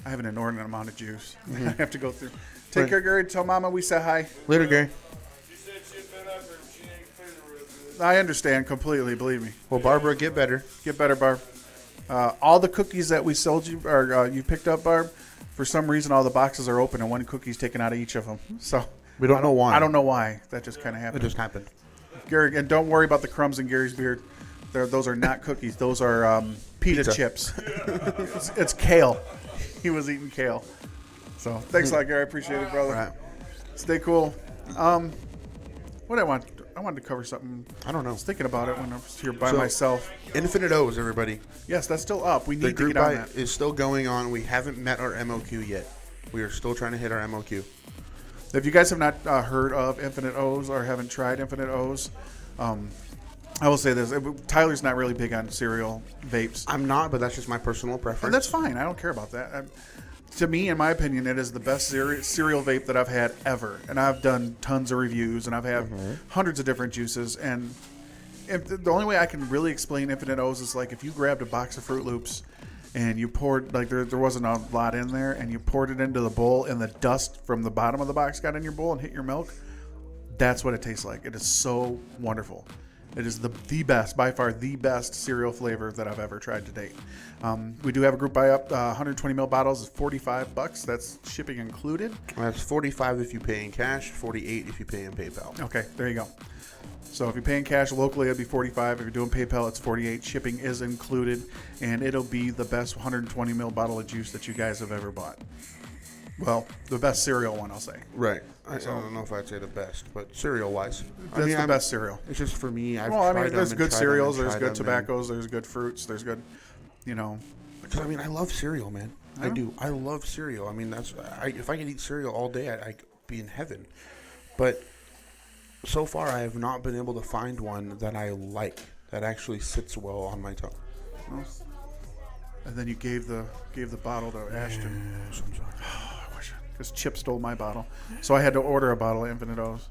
I have an inordinate amount of juice I have to go through. Take Right. care, Gary. Tell Mama we say hi. Later, Gary. I understand completely, believe me. Well, Barbara, get better. Get better, Barb. All the cookies that we sold you, or you picked up, Barb, for some reason all the boxes are open and one cookie's taken out of each of them. So We don't know why. I don't know why. That just kind of It happened. just happened. Gary, and don't worry about the crumbs in Gary's beard. Those are not cookies. Those are pita chips. it's kale. He was eating kale. So thanks a lot, Gary. I appreciate it, brother. All right. Stay cool. What I wanted to cover something. I don't know. I was thinking about it when I was here by So- myself. Infinite O's, everybody. Yes, that's still up. We The need to group get on buy that. is still going on. We haven't met our MOQ yet. We are still trying to hit our MOQ. If you guys have not heard of Infinite O's or haven't tried Infinite O's, I will say this. Tyler's not really big on cereal vapes. I'm not, but that's just my personal preference. And that's fine. I don't care about that. To me, in my opinion, it is the best cereal vape that I've had ever. And I've done tons of reviews, and I've had hundreds of different juices. And the only way I can really explain Infinite O's is like if you grabbed a box of Fruit Loops and you poured, like there wasn't a lot in there, and you poured it into the bowl, and the dust from the bottom of the box got in your bowl and hit your milk. That's what it tastes like. It is so wonderful. It is the best, by far the best cereal flavor that I've ever tried to date. We do have a group buy up. 120 ml bottles is $45. That's shipping included. That's $45 if you pay in cash, $48 if you pay in PayPal. Okay, there you go. So if you're paying cash locally, it'll be $45. If you're doing PayPal, it's $48. Shipping is included, and it'll be the best 120 ml bottle of juice that you guys have ever bought. Well, the best cereal one, I'll say. Right. I don't know if I'd say the best, but cereal-wise. That's the best cereal. It's just for me. There's good cereals, there's good tobaccos, there's good fruits, there's good, Because, I love cereal, man. I do. I love cereal. If I could eat cereal all day, I'd be in heaven. But so far, I have not been able to find one that I like, that actually sits well on my tongue. Well, and then you gave the bottle to Ashton. Yes, I'm sorry. I wish, because Chip stole my bottle. So I had to order a bottle of Infinite O's,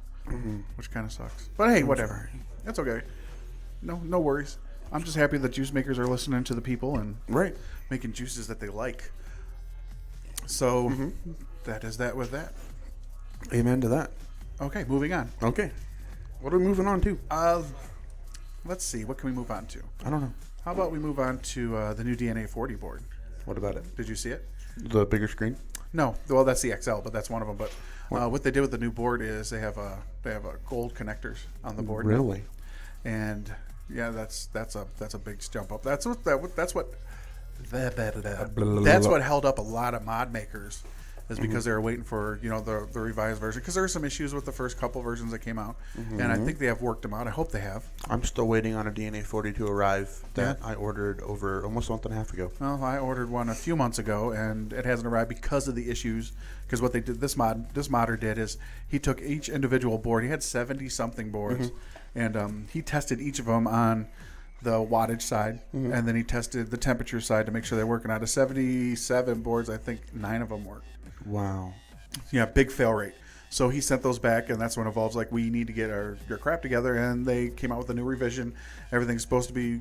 which kind of sucks. But hey, whatever. That's okay. No worries. I'm just happy that juice makers are listening to the people and making juices that they like. So that is that with that. Amen to that. Okay, moving on. Okay. What are we moving on to? Let's see. What can we move on to? I don't know. How about we move on to the new DNA 40 board? What about it? Did you see it? The bigger screen? No. Well, that's the XL, but that's one of them. But what they did with the new board is they have gold connectors on the board. Really? And yeah, that's a big jump up. That's what held up a lot of mod makers, is because they were waiting for the revised version, because there were some issues with the first couple versions that came out, and I think they have worked them out. I hope they have. I'm still waiting on a DNA 40 to arrive that I ordered over almost a month and a half ago. Well, I ordered one a few months ago, and it hasn't arrived because of the issues. Because what they did, this modder did, is he took each individual board. He had 70 something boards, and he tested each of them on the wattage side, and then he tested the temperature side to make sure they're working. Out of 77 boards, I think 9 of them worked. Wow. Yeah, big fail rate. So he sent those back, and that's when Evolve's like, we need to get your crap together, and they came out with a new revision. Everything's supposed to be,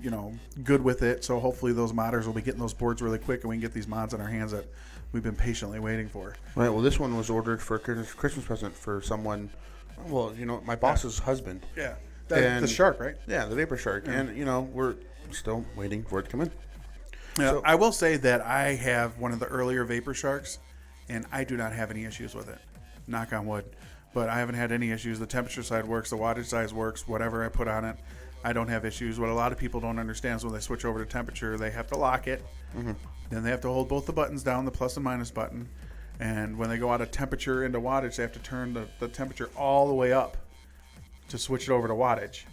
good with it, so hopefully those modders will be getting those boards really quick, and we can get these mods in our hands that we've been patiently waiting for. Right, well, this one was ordered for a Christmas present for someone, my boss's husband. Yeah. The shark, right? Yeah, the Vapor Shark. Yeah. And, we're still waiting for it to come in. Yeah, So, I will say that I have one of the earlier Vapor Sharks, and I do not have any issues with it. Knock on wood. But I haven't had any issues. The temperature side works. The wattage size works. Whatever I put on it, I don't have issues. What a lot of people don't understand is when they switch over to temperature, they have to lock it. Then they have to hold both the buttons down, the plus and minus button. And when they go out of temperature into wattage, they have to turn the temperature all the way up to switch it over to wattage.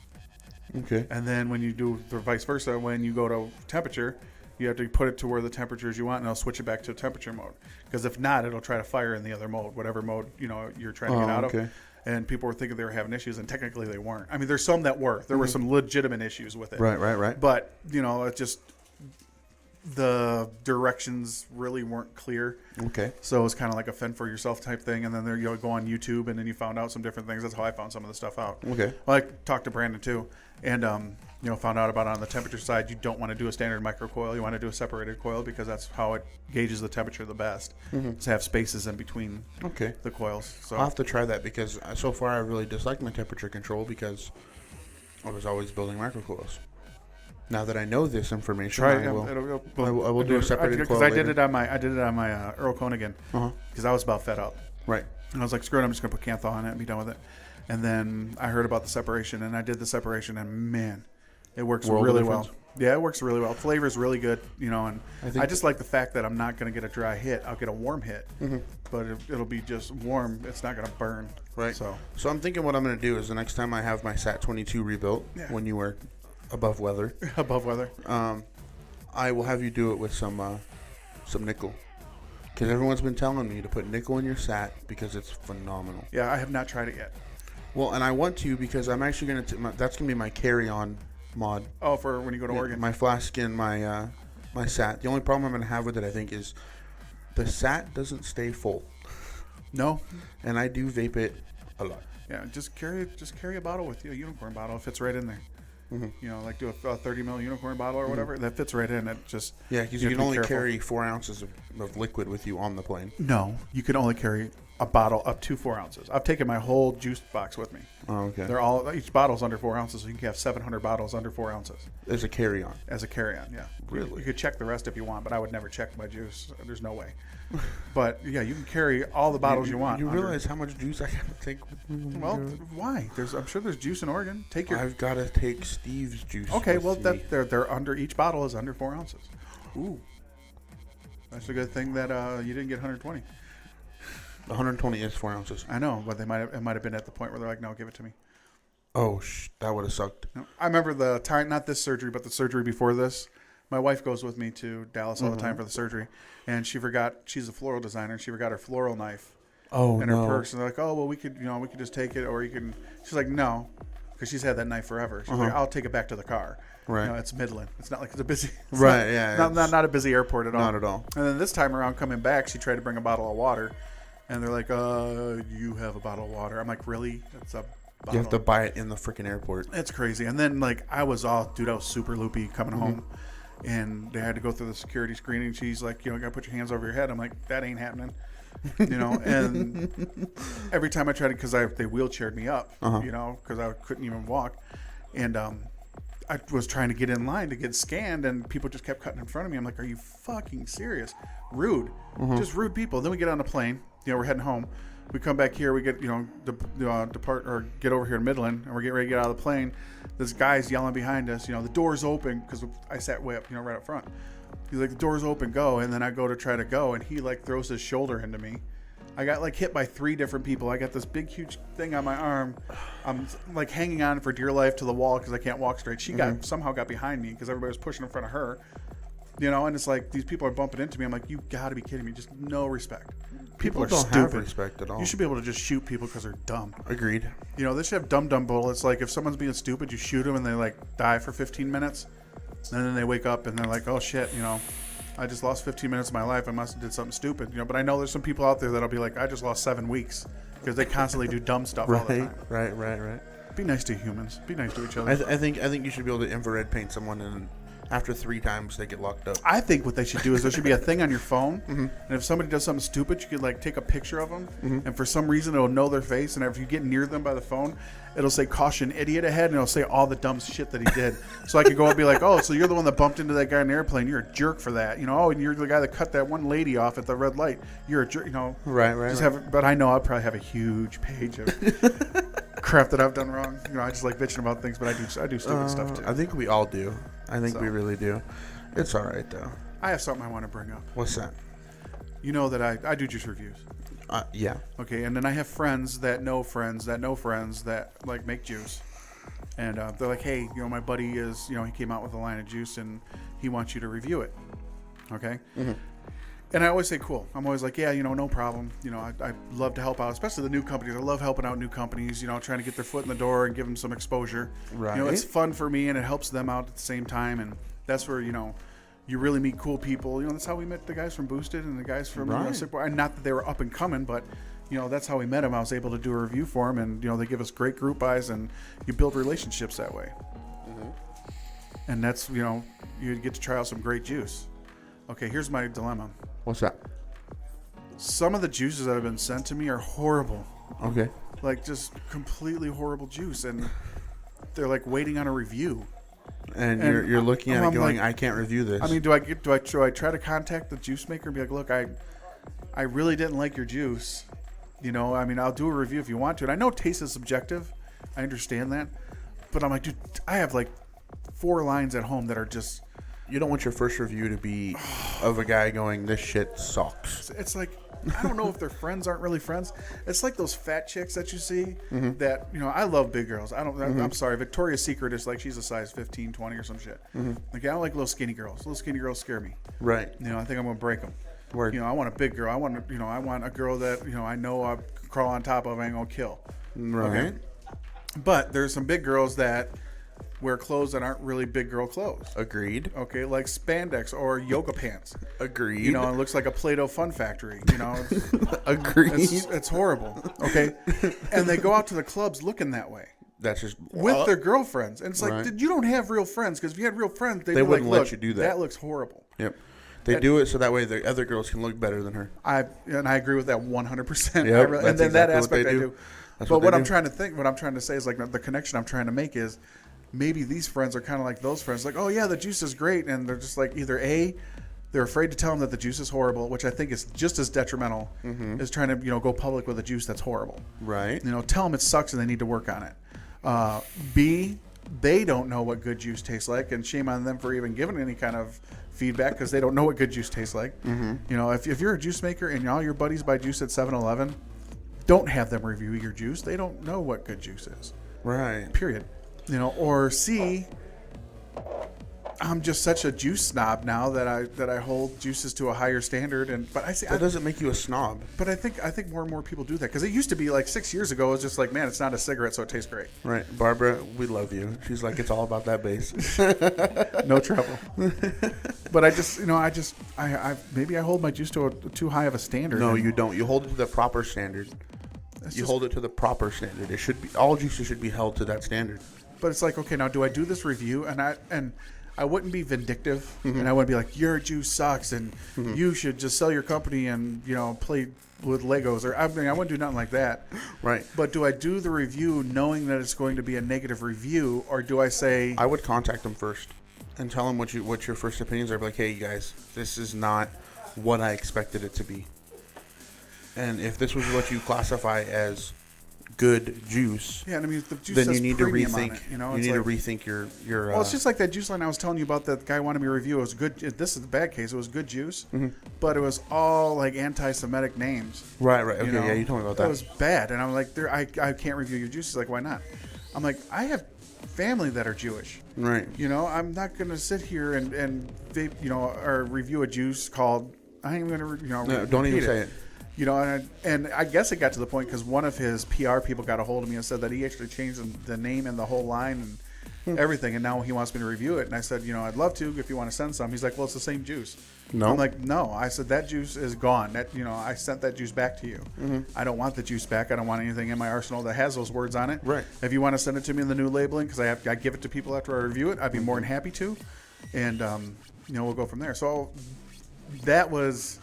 okay. And then when you do the vice versa, when you go to temperature, you have to put it to where the temperatures you want, and it'll switch it back to temperature mode. Because if not, it'll try to fire in the other mode, whatever mode you're trying to get out of. And people were thinking they were having issues, and technically they weren't. I mean, there's some that were. There were some legitimate issues with it. Right. But it just, the directions really weren't clear. Okay. So it was kind of like a fend for yourself type thing. And then there you go on YouTube, and then you found out some different things. That's how I found some of the stuff out. Okay. Well, I talked to Brandon too, and found out about it on the temperature side. You don't want to do a standard microcoil. You want to do a separated coil, because that's how it gauges the temperature the best. To have spaces in between the coils. So I'll have to try that, because so far I really disliked my temperature control, because I was always building microcoils. Now that I know this information, I will do a separated coil because I did it on my Earl Konigan, Uh-huh. because I was about fed up. Right. And I was like, screw it, I'm just going to put Canthal on it and be done with it. And then I heard about the separation, and I did the separation, and man, it works really well. Yeah, it works really well. Flavor's really good, and I just like the fact that I'm not going to get a dry hit. I'll get a warm hit, but it'll be just warm. It's not going to burn. Right. So I'm thinking what I'm going to do is the next time I have my SAT-22 rebuilt, when you were above weather, above weather, I will have you do it with some nickel Because everyone's been telling me to put nickel in your sat because it's phenomenal. Yeah, I have not tried it yet. Well, and I want to because I'm actually going to, that's going to be my carry-on mod. Oh, for when you go to Oregon. My flask and my sat. The only problem I'm going to have with it, I think, is the sat doesn't stay full. No. And I do vape it a lot. Yeah, just carry a bottle with you, a unicorn bottle. It fits right in there. Mm-hmm. You know, like do a 30 ml unicorn bottle or whatever. That fits right in. It just because you can only carry 4 ounces of liquid with you on the plane. No, you can only carry a bottle up to 4 ounces. I've taken my whole juice box with me. Oh, okay. They're all, each bottle's under 4 ounces, so you can have 700 bottles under 4 ounces As a carry-on. as a carry-on. Yeah, Really? You could check the rest if you want, but I would never check my juice. There's no way. But yeah, you can carry all the bottles you want. You under- realize how much juice I got to take with me? Well, why? I'm sure there's juice in Oregon. Take your. I've got to take Steve's juice. Okay, with well, me. they're under, each bottle is under 4 ounces. Ooh. That's a good thing that you didn't get 120. 120 is 4 ounces. I know, but it might have been at the point where they're like, no, give it to me. Oh, that would have sucked. No. I remember the time, not this surgery, but the surgery before this. My wife goes with me to Dallas all the time for the surgery, and she forgot. She's a floral designer, and she forgot her floral knife Oh, in no. her purse. And they're like, oh, well, we could just take it, or you can. She's like, no, because she's had that knife forever. She's like, I'll take it back to the car. Right. You know, it's Midland. It's not like it's a busy. It's Right, not, yeah, Not a busy airport at all. Not at all. And then this time around, coming back, she tried to bring a bottle of water, and they're like, you have a bottle of water. I'm like, really? That's a bottle. You have to buy it in the freaking airport. It's crazy. And then, like, I was super loopy coming home. And they had to go through the security screening. She's like, you gotta put your hands over your head. I'm like, that ain't happening. And every time I tried to, because they wheelchaired me up, because I couldn't even walk. And I was trying to get in line to get scanned, and people just kept cutting in front of me. I'm like, are you fucking serious? Rude. Just rude people. Then we get on the plane. We're heading home. We come back here. We get, depart or get over here to Midland, and we're getting ready to get out of the plane. This guy's yelling behind us. The door's open, because I sat way up, right up front. He's like, the door's open, go. And then I go to try to go, and he like throws his shoulder into me. I got like hit by 3 different people. I got this big, huge thing on my arm. I'm like hanging on for dear life to the wall because I can't walk straight. She somehow got behind me because everybody was pushing in front of her. And it's like these people are bumping into me. I'm like, you got to be kidding me. Just no respect. People are don't stupid. have respect at all. You should be able to just shoot people because they're dumb. Agreed. They should have dumb bullets. Like if someone's being stupid, you shoot them and they like die for 15 minutes. And then they wake up and they're like, oh shit, I just lost 15 minutes of my life. I must have did something stupid. But I know there's some people out there that'll be like, I just lost 7 weeks because they constantly do dumb stuff all the time. Right. Be nice to humans. Be nice to each other. I think you should be able to infrared paint someone, and after 3 times they get locked up. I think what they should do is there should be a thing on your phone, and if somebody does something stupid, you could like take a picture of them, and for some reason it'll know their face, and if you get near them by the phone, it'll say "caution, idiot" ahead, and it'll say all the dumb shit that he did. So I could go and be like, "Oh, so you're the one that bumped into that guy in the airplane? You're a jerk for that, Oh, and you're the guy that cut that one lady off at the red light. You're a jerk, Right. But I know I'll probably have a huge page of crap that I've done wrong. I just like bitching about things, but I do stupid stuff too. I think we all do. I think we really do. It's all right though. I have something I want to bring up. What's that? You know that I do juice reviews. Yeah. Okay, and then I have friends that know friends that know friends that like make juice, and they're like, hey, my buddy is, he came out with a line of juice and he wants you to review it. Okay. And I always say, cool. I'm always like, yeah, no problem. I love to help out, especially the new companies. I love helping out new companies, trying to get their foot in the door and give them some exposure. Right. It's fun for me and it helps them out at the same time. And that's where, you really meet cool people. That's how we met the guys from Boosted and the guys from Sick Boy. And not that they were up and coming, but, that's how we met them. I was able to do a review for them, and, they give us great group buys, and you build relationships that way. And that's, you get to try out some great juice. Okay, here's my dilemma. What's that? Some of the juices that have been sent to me are horrible. Okay. Like just completely horrible juice, and they're like waiting on a review. And you're looking at it going, like, I can't review this. I mean, do I try to contact the juice maker and be like, look, I really didn't like your juice. I'll do a review if you want to. And I know taste is subjective. I understand that. But I'm like, dude, I have like 4 lines at home that are just... You don't want your first review to be of a guy going, this shit sucks. It's like, I don't know if their friends aren't really friends. It's like those fat chicks that you see that, I love big girls. I'm sorry. Victoria's Secret is like, she's a size 15, 20 or some shit. Like, I don't like little skinny girls. Little skinny girls scare me. Right. I think I'm going to break them. Word. You know, I want a big girl. I want a girl that, you know, I know I crawl on top of, I ain't gonna kill. Right. Okay? But there's some big girls that wear clothes that aren't really big girl clothes. Agreed. Okay, like spandex or yoga pants. Agreed. You know, it looks like a Play-Doh fun factory. You know, Agreed. it's horrible. Okay, and they go out to the clubs looking that way That's just with their girlfriends, and it's like, Right. dude, you don't have real friends, because if you had real friends, they'd They be wouldn't like, let look, you do that. That looks horrible. Yep. They do it so that way the other girls can look better than her. I agree with that 100%. Yep, and that's then that exactly what aspect they I do. do. That's But what what they I'm do. what I'm trying to say is, like, the connection I'm trying to make is maybe these friends are kind of like those friends, like, oh yeah, the juice is great, and they're just like, either A, they're afraid to tell them that the juice is horrible, which I think is just as detrimental as trying to, you know, go public with a juice that's horrible. Right. You know, tell them it sucks and they need to work on it. B, they don't know what good juice tastes like, and shame on them for even giving any kind of feedback, because they don't know what good juice tastes like. You know, if you're a juice maker and all your buddies buy juice at 7-Eleven, don't have them review your juice. They don't know what good juice is. Right. Period. You know, or C, I'm just such a juice snob now that I hold juices to a higher standard, but That doesn't make you a snob. But I think more and more people do that, because it used to be like 6 years ago. It was just like, man, it's not a cigarette, so it tastes great. Right. Barbara, we love you. She's like, it's all about that bass. No trouble. But I maybe I hold my juice to too high of a standard. No, and you don't. You hold it to the proper standard. You hold it to the proper standard. It should be, all juices should be held to that standard. But it's like, okay, now do I do this review? And I wouldn't be vindictive, and I wouldn't be like, your juice sucks, and you should just sell your company and, you know, play with Legos, or I wouldn't do nothing like that. Right. But do I do the review knowing that it's going to be a negative review, or do I say, I would contact them first and tell them what your first opinions are. Be like, hey, you guys, this is not what I expected it to be. And if this was what you classify as good juice, yeah, and I mean, the juice then says you need to premium on rethink. it, you know, You it's need to like, rethink your. well, it's just like that juice line I was telling you about. That guy wanted me to review. It was good. This is the bad case. It was good juice, but it was all like anti-Semitic names. right. Okay. You know? Yeah, you told me about that. That was bad, and I'm like, I can't review your juice. He's like, why not? I'm like, I have family that are Jewish. Right. You know, I'm not gonna sit here and vape, you know, or review a juice called. I ain't gonna, you know, No, don't even repeat say it. You know, and I guess it got to the point because one of his PR people got a hold of me and said that he actually changed the name and the whole line and everything, and now he wants me to review it. And I said, you know, I'd love to if you want to send some. He's like, well, it's the same juice. No. I'm like, no. I said that juice is gone. That, you know, I sent that juice back to you. I don't want the juice back. I don't want anything in my arsenal that has those words on it. Right. If you want to send it to me in the new labeling, because I give it to people after I review it, I'd be more than happy to. And you know, we'll go from there. So that was.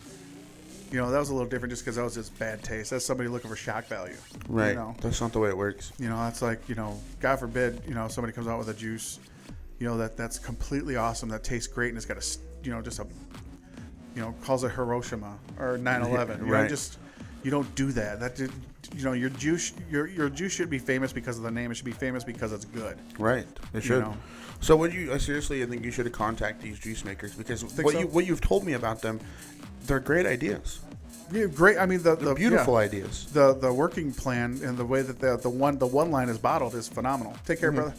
You know, that was a little different just because that was just bad taste. That's somebody looking for shock value. Right. You know? That's not the way it works. You know, that's like, you know, God forbid, you know, somebody comes out with a juice, you know, that's completely awesome, that tastes great, and it's got a, you know, just a, you know, calls it Hiroshima or 9/11. You Right. know, just, you don't do that. That did, you know, your juice should be famous because of the name. It should be famous because it's good. Right. It should. know. So would you seriously? I think you should have contacted these juice makers because what you've told me about them, they're great ideas. Yeah, great. I mean, the Beautiful yeah. ideas. The working plan and the way that the one line is bottled is phenomenal. Take care, brother.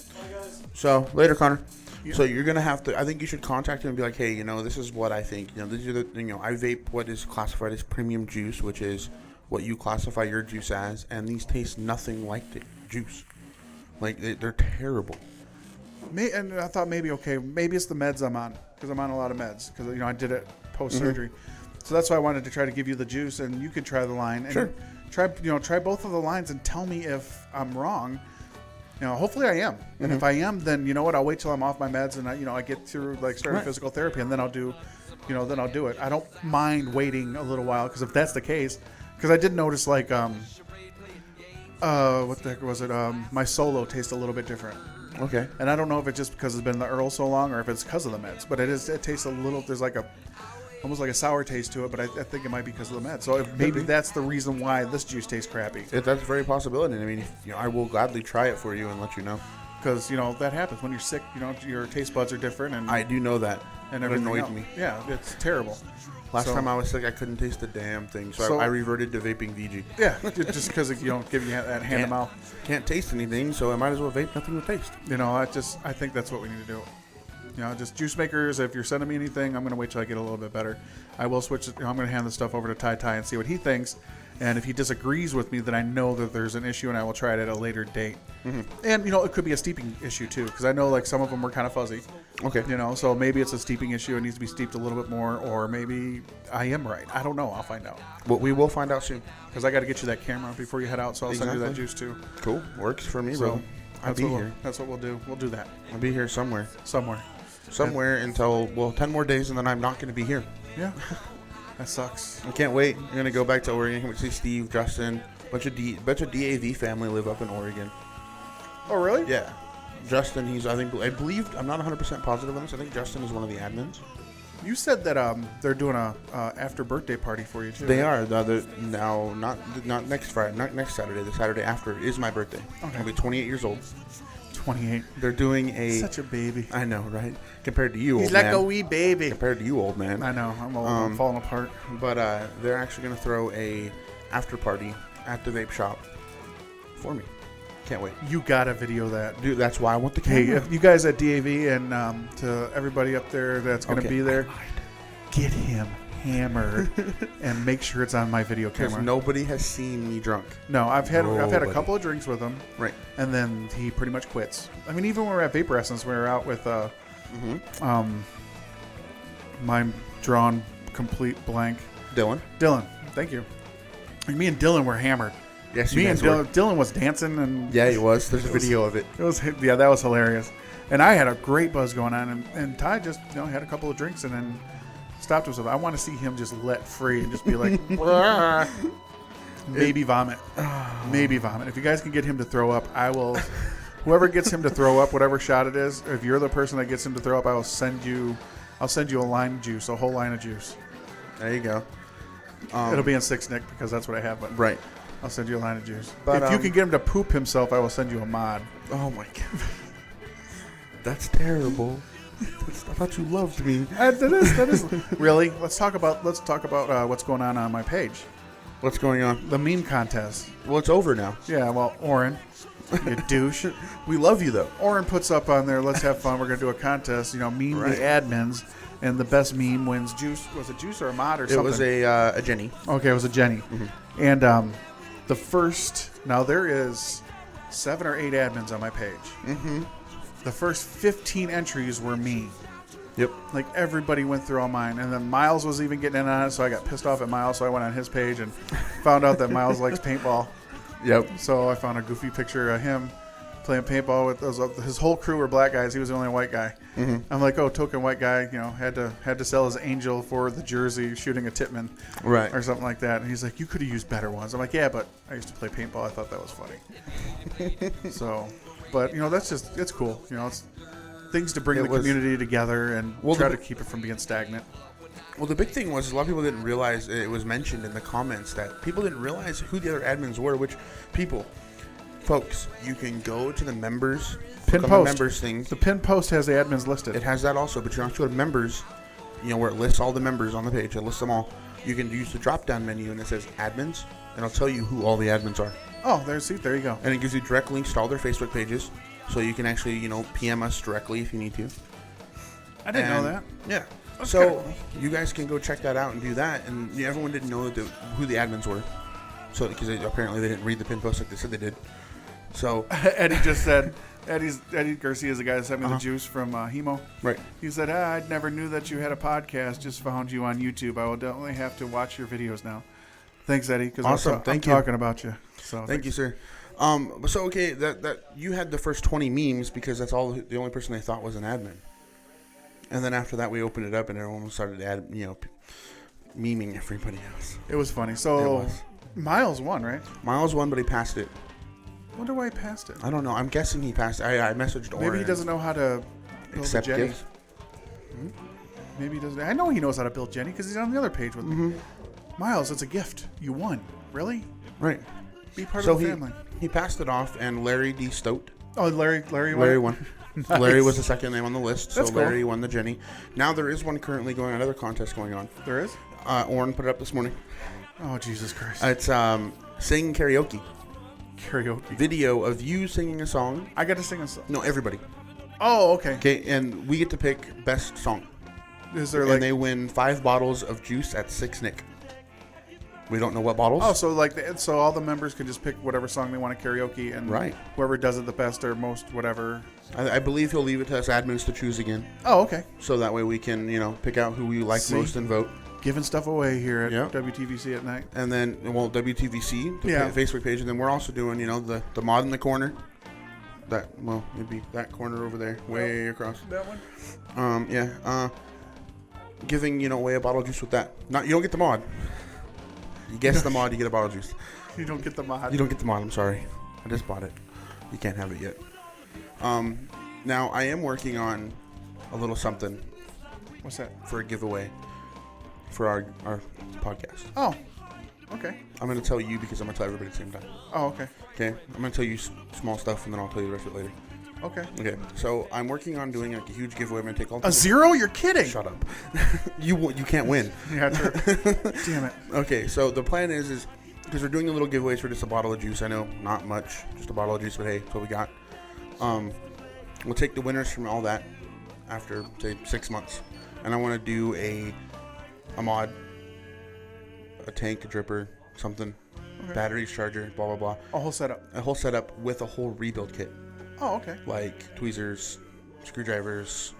So later, Connor. Yeah. So you're gonna have to. I think you should contact him and be like, hey, you know, this is what I think. You know, these are the. You know, I vape what is classified as premium juice, which is what you classify your juice as, and these taste nothing like the juice. Like they're terrible. And I thought maybe it's the meds I'm on, because I'm on a lot of meds, because, you know, I did it post surgery. So that's why I wanted to try to give you the juice, and you could try the line and Sure. try both of the lines and tell me if I'm wrong. You know, hopefully I am, and if I am, then you know what, I'll wait till I'm off my meds and I get through starting physical therapy, and then I'll do it. I don't mind waiting a little while, because if that's the case, because I did notice what the heck was it? My Solo tastes a little bit different. Okay. And I don't know if it's just because it's been in the Earl so long, or if it's because of the meds. But it tastes a little. There's almost like a sour taste to it. But I think it might be because of the meds. So maybe that's the reason why this juice tastes crappy. That's a very possibility. I mean, I will gladly try it for you and let you know. Because that happens when you're sick. Your taste buds are different, and I do know that. and it everything annoys else. me. Yeah, it's terrible. Last time I was sick, I couldn't taste the damn thing, so I reverted to vaping VG. Yeah, just because you don't give you that hand to mouth. Can't taste anything, so I might as well vape nothing with taste. I think that's what we need to do. Just juice makers. If you're sending me anything, I'm going to wait till I get a little bit better. I will switch. I'm going to hand the stuff over to Ty and see what he thinks. And if he disagrees with me, then I know that there's an issue, and I will try it at a later date. Mm-hmm. And it could be a steeping issue too, because I know like some of them were kind of fuzzy. Okay. So maybe it's a steeping issue. It needs to be steeped a little bit more, or maybe I am right. I don't know. I'll find out. Well, we will find out soon. Because I got to get you that camera before you head out, so I'll send you that juice too. Cool. Works for me, So bro. I'll be here. That's what we'll do. We'll do that. I'll be here somewhere. Somewhere Until 10 more days, and then I'm not going to be here. Yeah. That sucks. I can't wait. I'm going to go back to Oregon. I'm going to see Steve, Justin, bunch of DAV family live up in Oregon. Oh, really? Yeah. Justin, I believe, I'm not 100% positive on this. I think Justin is one of the admins. You said that they're doing a after birthday party for you too. They are. Now, not next Friday, not next Saturday. The Saturday after is my birthday. Okay. I'll be 28 years old. 28. They're doing Such a baby. I know, right? Compared to you, He's old like man. a wee baby. Compared to you, old man. I know. I'm old. I'm falling apart. But they're actually going to throw a after party at the vape shop for me. Can't wait. You gotta video that. Dude, that's why I want the Hey, camera. if you guys at DAV and to everybody up there that's going to be there, get him hammered and make sure it's on my video Because camera. nobody has seen me drunk. No, I've had a Nobody. couple of drinks with him, Right. and then he pretty much quits. I mean, even when we were at Vapor Essence, we were out with my drawn complete blank Dylan? Dylan. Thank you. Like, me and Dylan were hammered. Yes, Me you and guys were. Dylan was dancing, and Yeah, he was. There's a video of it. it was that was hilarious. And I had a great buzz going on, and Ty just had a couple of drinks and then stopped himself. I want to see him just let free and just be like, maybe vomit. Maybe vomit. If you guys can get him to throw up, I will. Whoever gets him to throw up, whatever shot it is, if you're the person that gets him to throw up, I'll send you a line of juice, a whole line of juice. There you go. It'll be in 6 Nick because that's what I have. But Right. I'll send you a line of juice. But, if you can get him to poop himself, I will send you a mod. Oh, my God. That's terrible. I thought you loved me. That is really. Let's talk about what's going on my page. What's going on? The meme contest. Well, it's over now. Yeah, well, Oren, you douche. We love you, though. Oren puts up on there, let's have fun. We're going to do a contest. Meme Right. the admins, and the best meme wins juice. Was it juice or a mod or something? It was a Jenny. Okay, it was a Jenny. Mm-hmm. And the first, now there is 7 or 8 admins on my page. Mm-hmm. The first 15 entries were me. Yep. Like, everybody went through all mine. And then Miles was even getting in on it, so I got pissed off at Miles, so I went on his page and found out that Miles likes paintball. Yep. So I found a goofy picture of him playing paintball with his whole crew were black guys. He was the only white guy. Mm-hmm. I'm like, oh, token white guy, had to sell his angel for the jersey shooting a Titman. Right. Or something like that. And he's like, you could have used better ones. I'm like, yeah, but I used to play paintball. I thought that was funny. So, but, that's just, it's cool. It's things to bring the community together and try to keep it from being stagnant. Well, the big thing was a lot of people didn't realize, it was mentioned in the comments, that people didn't realize who the other admins were, folks, you can go to the members, Pin click on post. the members thing. The pin post has the admins listed. It has that also, but you don't have to go to members, where it lists all the members on the page. It lists them all. You can use the drop-down menu, and it says admins, and it'll tell you who all the admins are. Oh, there you go. And it gives you direct links to all their Facebook pages, so you can actually, PM us directly if you need to. I didn't know that. Yeah. That's So kinda cool. you guys can go check that out and do that. And everyone didn't know who the admins were. So because apparently they didn't read the pin post like they said they did. So Eddie just said, Eddie Garcia is the guy that sent me the juice from Hemo. right. He said, I never knew that you had a podcast. Just found you on YouTube. I will definitely have to watch your videos now. Thanks, Eddie. Because Awesome. I'm Thank you. talking about you. So Thank you, sir. So okay, that you had the first 20 memes because that's all the only person they thought was an admin. And then after that, we opened it up and everyone started memeing everybody else. It was funny. It So was. Miles won, right? Miles won, but he passed it. Wonder why he passed it. I don't know. I'm guessing he passed. I messaged Oren. Maybe he doesn't know how to build accept a Jenny. gifts. Maybe he doesn't. I know he knows how to build Jenny because he's on the other page with me. Miles, it's a gift. You won. Really? Right. Be part So of the family. he passed it off, and Larry D. Stote. Oh, Larry won. Nice. Larry was the second name on the list, so That's cool. Larry won the Jenny. Now there is one currently going on, another contest going on. There is? Oren put it up this morning. Oh, Jesus Christ. It's sing karaoke. Karaoke. Video of you singing a song. I got to sing a song. No, everybody. Oh, okay. Okay, and we get to pick best song. Is there And they win 5 bottles of juice at 6 Nick. We don't know what bottles. Oh, so all the members can just pick whatever song they want to karaoke, and Right. whoever does it the best or most, whatever. I believe he'll leave it to us admins to choose again. Oh, okay. So that way we can, pick out who we like See? most and vote. Giving stuff away here at Yep. WTVC at night. And then, WTVC, the Yeah. Facebook page. And then we're also doing, the mod in the corner. Maybe that corner over there, way across. That one? Giving, away a bottle of juice with that. You don't get the mod. You guess the mod, you get a bottle of juice. You don't get the mod. You don't get the mod, I'm sorry. I just bought it. You can't have it yet. Now, I am working on a little something What's that? for a giveaway for our podcast. Oh, okay. I'm going to tell you because I'm going to tell everybody at the same time. Oh, okay. Okay? I'm going to tell you small stuff and then I'll tell you the rest of it later. Okay. Okay, so I'm working on doing a huge giveaway. I'm going to take all A 0? You're kidding. Shut up. You can't win. Yeah, true. Damn it. Okay, so the plan is because we're doing a little giveaways for just a bottle of juice. I know, not much, just a bottle of juice, but hey, that's what we got. We'll take the winners from all that after, say, 6 months. And I want to do a mod, a tank, a dripper, something, batteries, charger, blah, blah, blah. A whole setup. A whole setup with a whole rebuild kit. Oh, okay. Like tweezers, screwdrivers,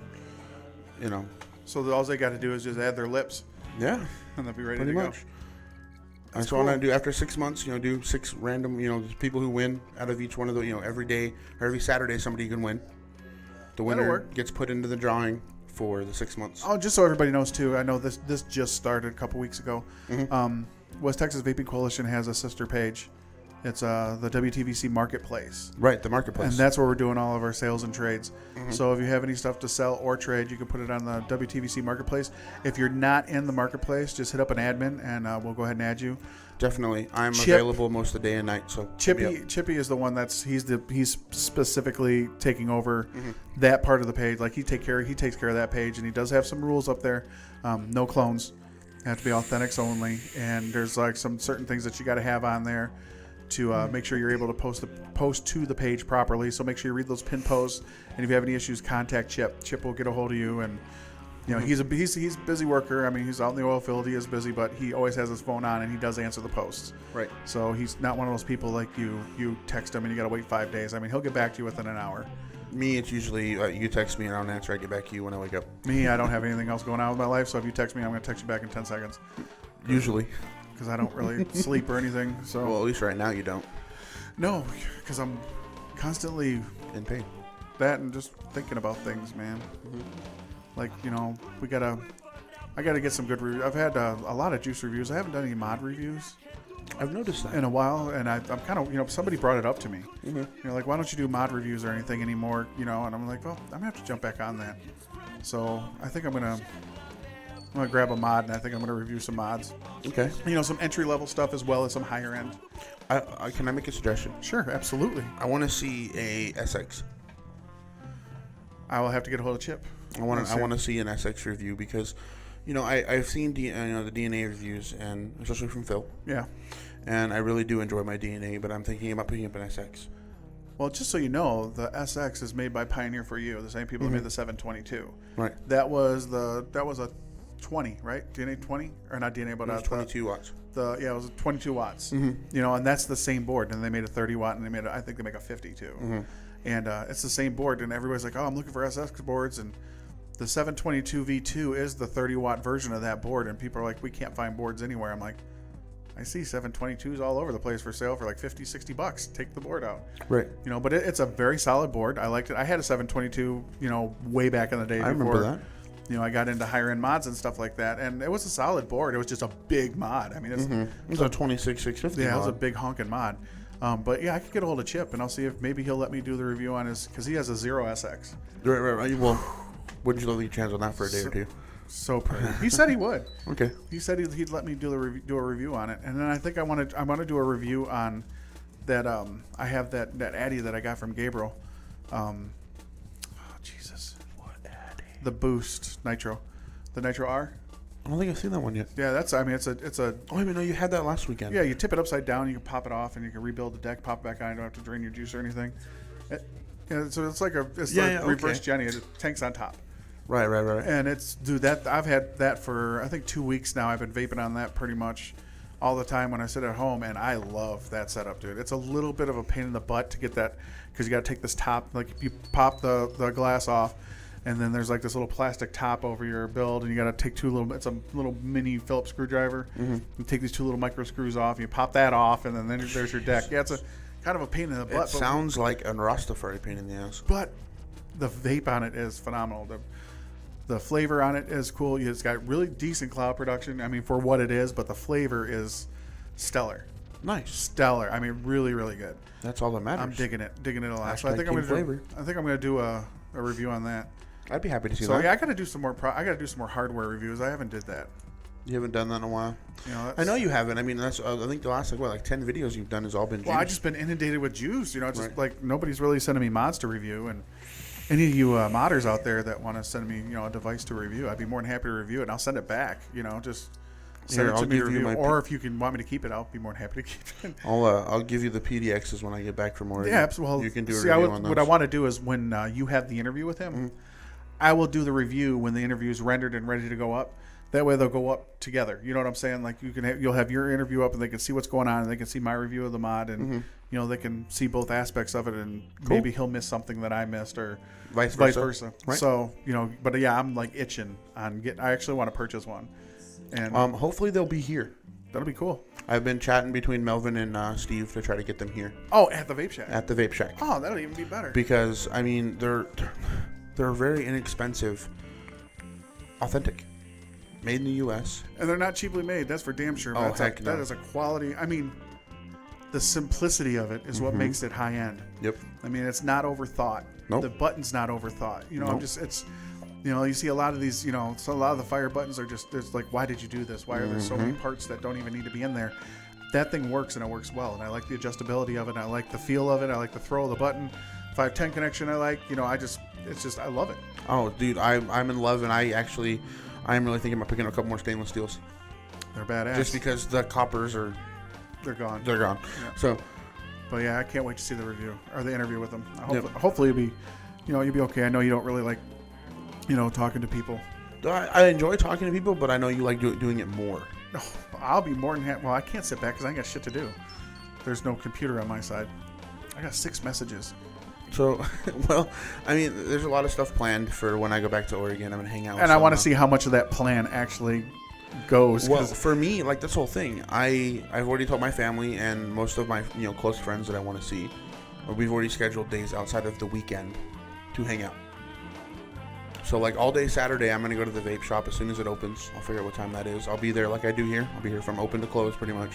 So all they got to do is just add their lips, Yeah, and they'll be ready pretty to much. go. That's what I'm going to do after 6 months, do 6 random, people who win out of each one of the, every day or every Saturday somebody can win. The winner work. gets put into the drawing for the 6 months. Oh, just so everybody knows too, I know this just started a couple weeks ago. West Texas Vaping Coalition has a sister page. It's the WTVC Marketplace. Right, the marketplace. And that's where we're doing all of our sales and trades. So if you have any stuff to sell or trade, you can put it on the WTVC Marketplace. If you're not in the Marketplace, just hit up an admin and we'll go ahead and add you. Definitely. I'm Chip- available most of the day and night. So Chippy is the one he's specifically taking over that part of the page. Like he takes care of that page, and he does have some rules up there. No clones, have to be authentics only, and there's like some certain things that you got to have on there to make sure you're able to post to the page properly. So make sure you read those pin posts, and if you have any issues, contact Chip. Chip will get a hold of you, and he's a busy worker. I mean, he's out in the oil field. He is busy, but he always has his phone on, and he does answer the posts. Right. So he's not one of those people like you text him and you got to wait 5 days. I mean, he'll get back to you within an hour. Me, it's usually you text me and I don't answer. I get back to you when I wake up. Me, I don't have anything else going on with my life, so if you text me, I'm going to text you back in 10 seconds Usually. because I don't really sleep or anything. So Well, at least right now you don't. no, because I'm constantly In pain. that and just thinking about things, man. Like, I gotta get some good reviews. I've had a lot of juice reviews. I haven't done any mod reviews I've noticed that. in a while, and I'm kind of, somebody brought it up to me. Like, why don't you do mod reviews or anything anymore? And I'm like, well, I'm gonna have to jump back on that. So I think I'm gonna grab a mod, and I think I'm gonna review some mods. Okay. Some entry level stuff as well as some higher end. Can I make a suggestion? Sure, absolutely. I want to see a SX. I will have to get a hold of Chip. I want to see an SX review because, I've seen the DNA reviews, and especially from Phil. Yeah. And I really do enjoy my DNA, but I'm thinking about picking up an SX. Well, just so you know, the SX is made by Pioneer for You, the same people that made the 722. Right. That was a 20, right? DNA 20 or not DNA, but It was 22 watts. it was 22 watts. And that's the same board. And they made a 30 watt, and I think they make a 50 too. And it's the same board. And everybody's like, "Oh, I'm looking for SX boards." And the 722 V2 is the 30 watt version of that board. And people are like, "We can't find boards anywhere." I'm like, I see 722s all over the place for sale for like $50-$60. Take the board out. Right. But it's a very solid board. I liked it. I had a 722, way back in the day. I remember that. I got into higher end mods and stuff like that, and it was a solid board. It was just a big mod. I mean, It was a 26650. it was a big honking mod. But yeah, I could get a hold of Chip, and I'll see if maybe he'll let me do the review on his, because he has a 0 SX. Right. Well, wouldn't you let me chance on that for a day or two? So pretty. He said he would. Okay. He said he'd let me do a review on it, and then I think I want to do a review on that. I have that Addy that I got from Gabriel. Jesus. What Addy? The Boost Nitro, the Nitro R. I don't think I've seen that one yet. Yeah, it's a. Oh, I mean, no, you had that last weekend. Yeah, you tip it upside down, you can pop it off, and you can rebuild the deck, pop it back on. You don't have to drain your juice or anything. Yeah, so it's like Yeah, reverse okay. Jenny. It tanks on top. Right. And dude, I've had that for I think 2 weeks now. I've been vaping on that pretty much all the time when I sit at home, and I love that setup, dude. It's a little bit of a pain in the butt to get that because you got to take this top, like you pop the glass off, and then there's like this little plastic top over your build, and you got to take it's a little mini Phillips screwdriver. You take these 2 little micro screws off, you pop that off, and then there's your deck. Yeah, it's a kind of a pain in the butt. It sounds like a Rastafari pain in the ass. But the vape on it is phenomenal. The flavor on it is cool. It's got really decent cloud production. I mean, for what it is, but the flavor is stellar. Nice. Stellar. I mean, really, really good. That's all that matters. I'm digging it a lot. So I Hashtag think I'm King gonna Flavor. do a review on that. I'd be happy to see So that. yeah, I gotta do some more. I gotta do some more hardware reviews. I haven't did that. You haven't done that in a while. You know, I know you haven't. I mean, that's. I think the last like 10 videos you've done has all been. Well, juice. I've just been inundated with juice. You know, just Right. like nobody's really sending me mods to review, and any of you modders out there that want to send me, a device to review, I'd be more than happy to review it. And I'll send it back. Just send Here, it to I'll me to give you review. my Or if you want me to keep it, I'll be more than happy to keep it. I'll give you the PDXs when I get back from Oregon. Yeah, absolutely. Well, You can do a see, review on those. what I want to do is when you have the interview with him, I will do the review when the interview is rendered and ready to go up. That way they'll go up together. You know what I'm saying? Like you'll have your interview up and they can see what's going on and they can see my review of the mod and they can see both aspects of it and maybe he'll miss something that I missed or Vice vice versa. versa. Right. So but yeah, I'm like itching on I actually want to purchase one, and Hopefully they'll be here. that'll be cool. I've been chatting between Melvin and Steve to try to get them here Oh, at the vape shack. at the Vape Shack Oh, that'll even be better. because I mean they're very inexpensive, authentic, made in the U.S. And they're not cheaply made. That's for damn sure. Oh, That's heck no. That is a quality. I mean, the simplicity of it is what makes it high end. Yep. I mean, it's not overthought. Nope. The button's not overthought. Nope. You see a lot of these, so a lot of the fire buttons are just, there's like, why did you do this? Why are there so many parts that don't even need to be in there? That thing works and it works well. And I like the adjustability of it. I like the feel of it. I like the throw of the button. 510 connection I like. I love it. Oh, dude, I'm in love, and I'm really thinking about picking up a couple more stainless steels They're badass. just because the coppers are they're gone. they're gone. Yeah. So But yeah, I can't wait to see the review or the interview with them. Yep. Hopefully you'll be okay. I know you don't really like, talking to people. I enjoy talking to people, but I know you like doing it more. Oh, I'll be more than happy. Well, I can't sit back because I ain't got shit to do. There's no computer on my side. I got 6 messages. So, well, I mean, there's a lot of stuff planned for when I go back to Oregon. I'm gonna hang out. With And I want to some, see how much of that plan actually goes. Well, 'cause for me, like this whole thing, I've already told my family and most of my close friends that I want to see. We've already scheduled days outside of the weekend to hang out. So like all day Saturday, I'm gonna go to the vape shop as soon as it opens. I'll figure out what time that is. I'll be there like I do here. I'll be here from open to close, pretty much.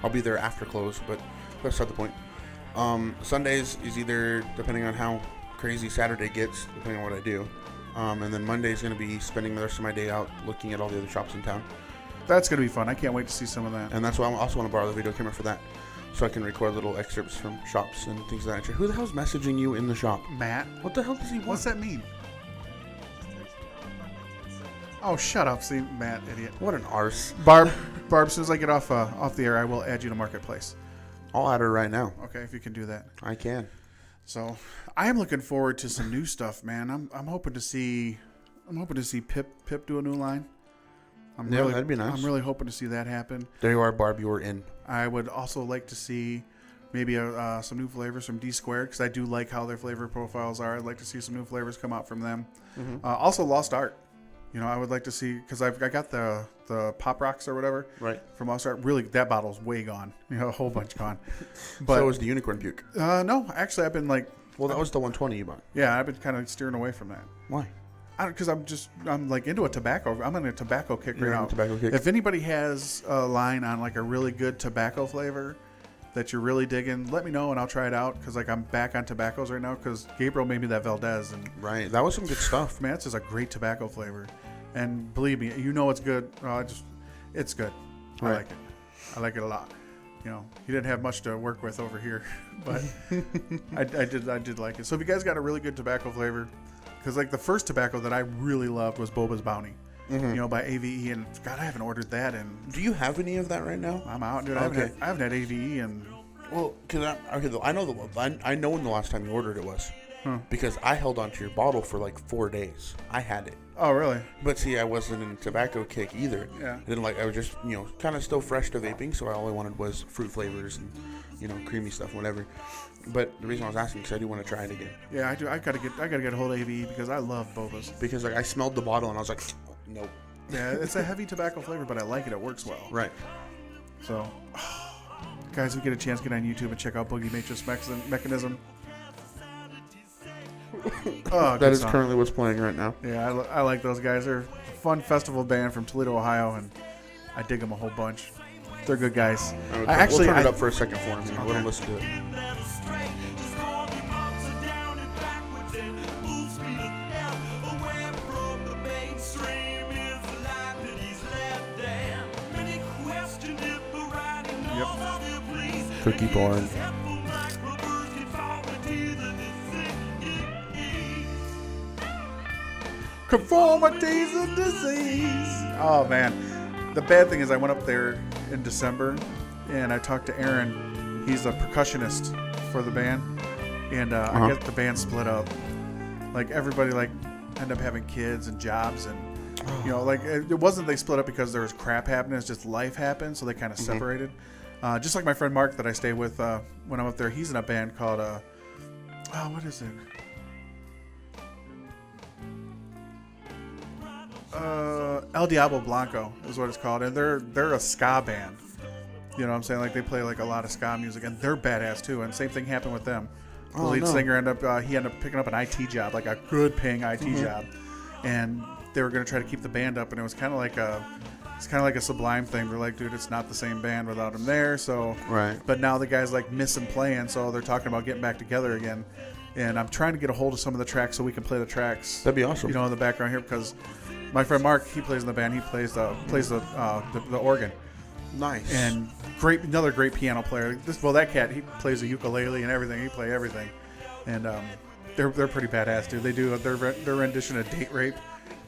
I'll be there after close, but that's not the point. Sundays is either depending on how crazy Saturday gets, depending on what I do. And then Monday is going to be spending the rest of my day out looking at all the other shops in town. that's going to be fun. I can't wait to see some of that. And that's why I also want to borrow the video camera for that, so I can record little excerpts from shops and things of that nature. Who the hell's messaging you in the shop? Matt, What the hell does he want? what's that mean? Oh, shut up. See, Matt, idiot. What an arse. Barb, as soon as I get off the air, I will add you to Marketplace. I'll add her right now. Okay, if you can do that. I can. So I am looking forward to some new stuff, man. I'm hoping to see Pip do a new line. Yeah, that'd be nice. I'm really hoping to see that happen. There you are, Barb. You were in. I would also like to see maybe some new flavors from D Squared because I do like how their flavor profiles are. I'd like to see some new flavors come out from them. Also, Lost Art. I would like to see because I got the Pop Rocks or whatever Right. from Lost Art. Really, that bottle's way gone. A whole bunch gone. But So is the unicorn puke. no, actually, I've been like, Well, that was the 120 you bought. yeah, I've been kind of steering away from that. Why? Because I'm like into a tobacco. I'm in a tobacco kick You're right on now. a tobacco kick. If anybody has a line on like a really good tobacco flavor that you're really digging, let me know and I'll try it out. Because like I'm back on tobaccos right now. Because Gabriel made me that Valdez and Right. That was some good stuff. man, it's just a great tobacco flavor. And believe me, it's good. It's good. I Right. like it. I like it a lot. He didn't have much to work with over here, but I did like it. So if you guys got a really good tobacco flavor, because like the first tobacco that I really loved was Boba's Bounty, by AVE, and God, I haven't ordered that, and Do you have any of that right now? I'm out, dude. Okay. I haven't had AVE, and Well, because I know when the last time you ordered it was. because I held onto your bottle for like 4 days. I had it. Oh, really? But see, I wasn't in a tobacco kick either. Yeah. I didn't like. I was just, kind of still fresh to vaping, so all I wanted was fruit flavors and, creamy stuff, whatever. But the reason I was asking is I do want to try it again. Yeah, I do. I gotta get a hold of AVE because I love bobas. Because like I smelled the bottle and I was like, nope. Yeah, it's a heavy tobacco flavor, but I like it. It works well. Right. So, guys, if you get a chance, get on YouTube and check out Boogie Matrix Mechanism. Oh, That is song. currently what's playing right now. Yeah, I like those guys. They're a fun festival band from Toledo, Ohio, and I dig them a whole bunch. They're good guys. We'll Actually, turn it up for a second for him. Let him listen to it. Cookie porn. Conformity's a disease. Oh, man. The bad thing is I went up there in December, and I talked to Aaron. He's a percussionist for the band, and I guess the band split up. Like, everybody, ended up having kids and jobs, and, it wasn't they split up because there was crap happening. It's just life happened, so they kind of separated. Just like my friend Mark that I stay with when I'm up there, he's in a band called, what is it? El Diablo Blanco is what it's called, and they're a ska band. You know what I'm saying? Like, they play a lot of ska music, and they're badass too. And same thing happened with them. The lead singer ended up picking up an IT job, like a good paying IT job, and they were going to try to keep the band up, and it was kind of like a Sublime thing. They're like, dude, it's not the same band without him there. So right. But now the guy's missing playing, so they're talking about getting back together again. And I'm trying to get a hold of some of the tracks so we can play the tracks. That'd be awesome. In the background here, because my friend Mark, he plays in the band. He plays the organ. Nice. And another great piano player. That cat, he plays the ukulele and everything. He plays everything. And they're pretty badass, dude. They do their rendition of Date Rape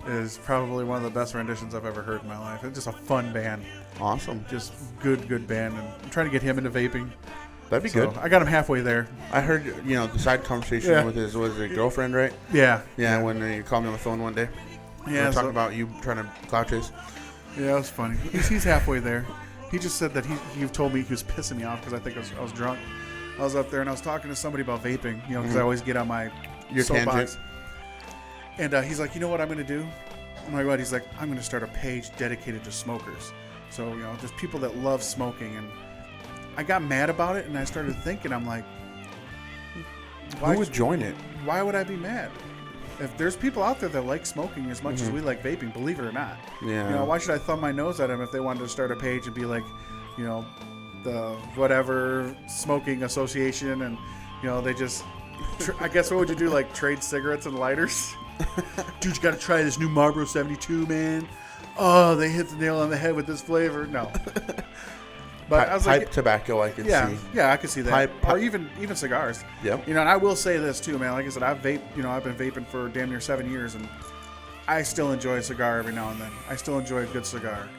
is probably one of the best renditions I've ever heard in my life. It's just a fun band. Awesome. Just good band. And I'm trying to get him into vaping. That'd be good. I got him halfway there. I heard, the side conversation with his girlfriend, right? Yeah. Yeah, when you called me on the phone one day. Yeah. We were talking about you trying to clout chase. Yeah, it was funny. He's halfway there. He just said that he told me he was pissing me off because I think I was drunk. I was up there and I was talking to somebody about vaping, because I always get on your soapbox. And he's like, you know what I'm going to do? I'm like, what? He's like, I'm going to start a page dedicated to smokers. So, just people that love smoking. And I got mad about it, and I started thinking, I'm like, who would join it? Why would I be mad? If there's people out there that like smoking as much as we like vaping, believe it or not. Yeah. Why should I thumb my nose at them if they wanted to start a page and be like, the whatever smoking association, and they just I guess what would you do, like trade cigarettes and lighters? Dude, you got to try this new Marlboro 72, man. Oh, they hit the nail on the head with this flavor. No. But I was pipe tobacco, I could see. Yeah, I could see that. Pipe. Or even cigars. Yep. And I will say this too, man. Like I said, I've been vaping for damn near 7 years, and I still enjoy a cigar every now and then. I still enjoy a good cigar.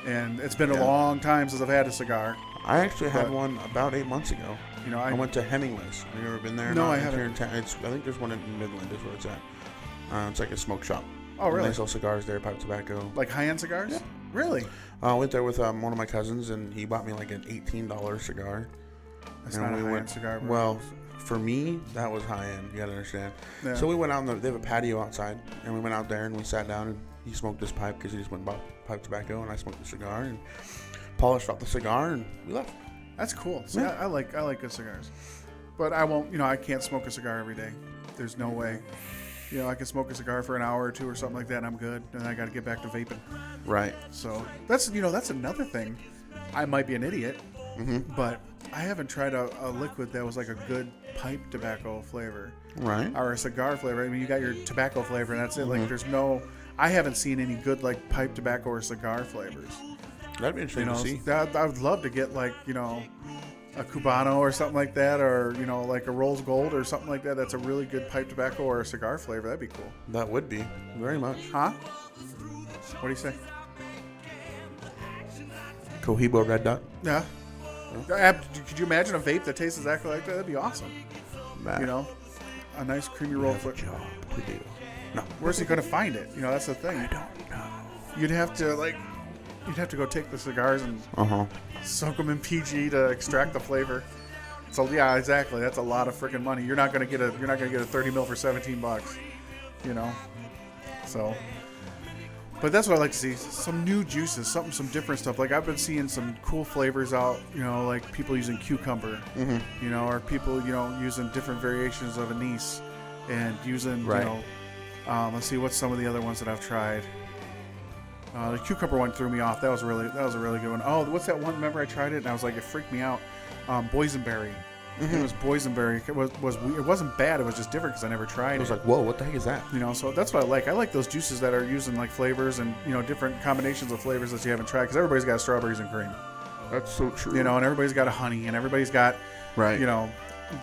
And it's been a long time since I've had a cigar. I actually had one about 8 months ago. I went to Hemingway's. Have you ever been there? No, I Here haven't. in I think there's one in Midland is where it's at. It's like a smoke shop. Oh, really? And they sell cigars there, pipe tobacco. Like high-end cigars? Yeah. Really? I went there with one of my cousins, and he bought me like an $18 cigar. That's not a high-end cigar, bro. Well, for me, that was high-end. You got to understand. Yeah. So we went out, they have a patio outside, and we went out there, and we sat down, and he smoked this pipe because he just went and bought pipe tobacco, and I smoked the cigar, and polished off the cigar, and we left. That's cool. See, yeah. I like good cigars. But I won't, I can't smoke a cigar every day. There's no way. I can smoke a cigar for an hour or two or something like that, and I'm good. And I got to get back to vaping. Right. So that's another thing. I might be an idiot, but I haven't tried a liquid that was like a good pipe tobacco flavor. Right. Or a cigar flavor. I mean, you got your tobacco flavor, and that's it. Like, I haven't seen any good like pipe tobacco or cigar flavors. That'd be interesting to see. I would love to get like, a Cubano or something like that, or like a Rolls Gold or something like that. That's a really good pipe tobacco or a cigar flavor. That'd be cool. That would be very much. Huh? What do you say? Cohiba Red Dot. Yeah. Could you imagine a vape that tastes exactly like that? That'd be awesome. Nah. a nice creamy roll have a flavor. job to do. No. Where's he going to find it? That's the thing. I don't know. You'd have to go take the cigars and soak them in PG to extract the flavor. So yeah, exactly. That's a lot of freaking money. You're not gonna get a 30 mil for $17. So. But that's what I like to see. Some new juices, some different stuff. Like I've been seeing some cool flavors out. Like people using cucumber. Or people using different variations of anise, and using let's see what's some of the other ones that I've tried. The cucumber one threw me off. That was a really good one. Oh, what's that one? Remember I tried it and I was like, it freaked me out. Boysenberry. It was boysenberry. It wasn't bad. It was just different because I never tried it. I was like, whoa, what the heck is that? So that's what I like. I like those juices that are using like flavors and different combinations of flavors that you haven't tried. Because everybody's got strawberries and cream. That's so true. And everybody's got a honey, and everybody's got right.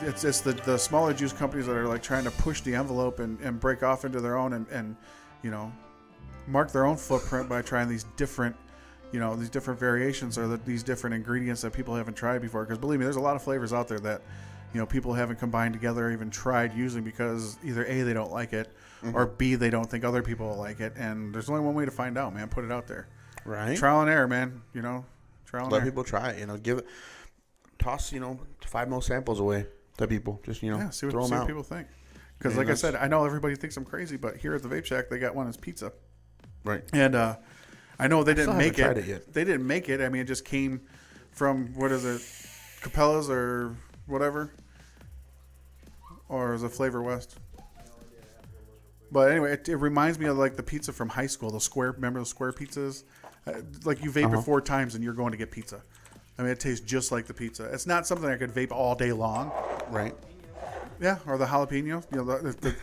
It's the smaller juice companies that are like trying to push the envelope and break off into their own and mark their own footprint by trying these different these different variations or these different ingredients that people haven't tried before. Because believe me, there's a lot of flavors out there that people haven't combined together or even tried using because either A, they don't like it, or B, they don't think other people will like it. And there's only one way to find out, man. Put it out there. Right. Trial and error, man. Trial and Let error. people try it. Give it. Toss 5 more samples away to people. Just see throw what them out. people think. Because like I said, I know everybody thinks I'm crazy, but here at the Vape Shack, they got one as pizza. Right. And I know they didn't make tried it. it yet. They didn't make it. I mean, it just came from what is it, Capella's or whatever, or is it Flavor West? But anyway, it reminds me of like the pizza from high school. Remember the square pizzas? Like you vape it 4 times and you're going to get pizza. I mean, it tastes just like the pizza. It's not something I could vape all day long. Right. Yeah, or the jalapeno.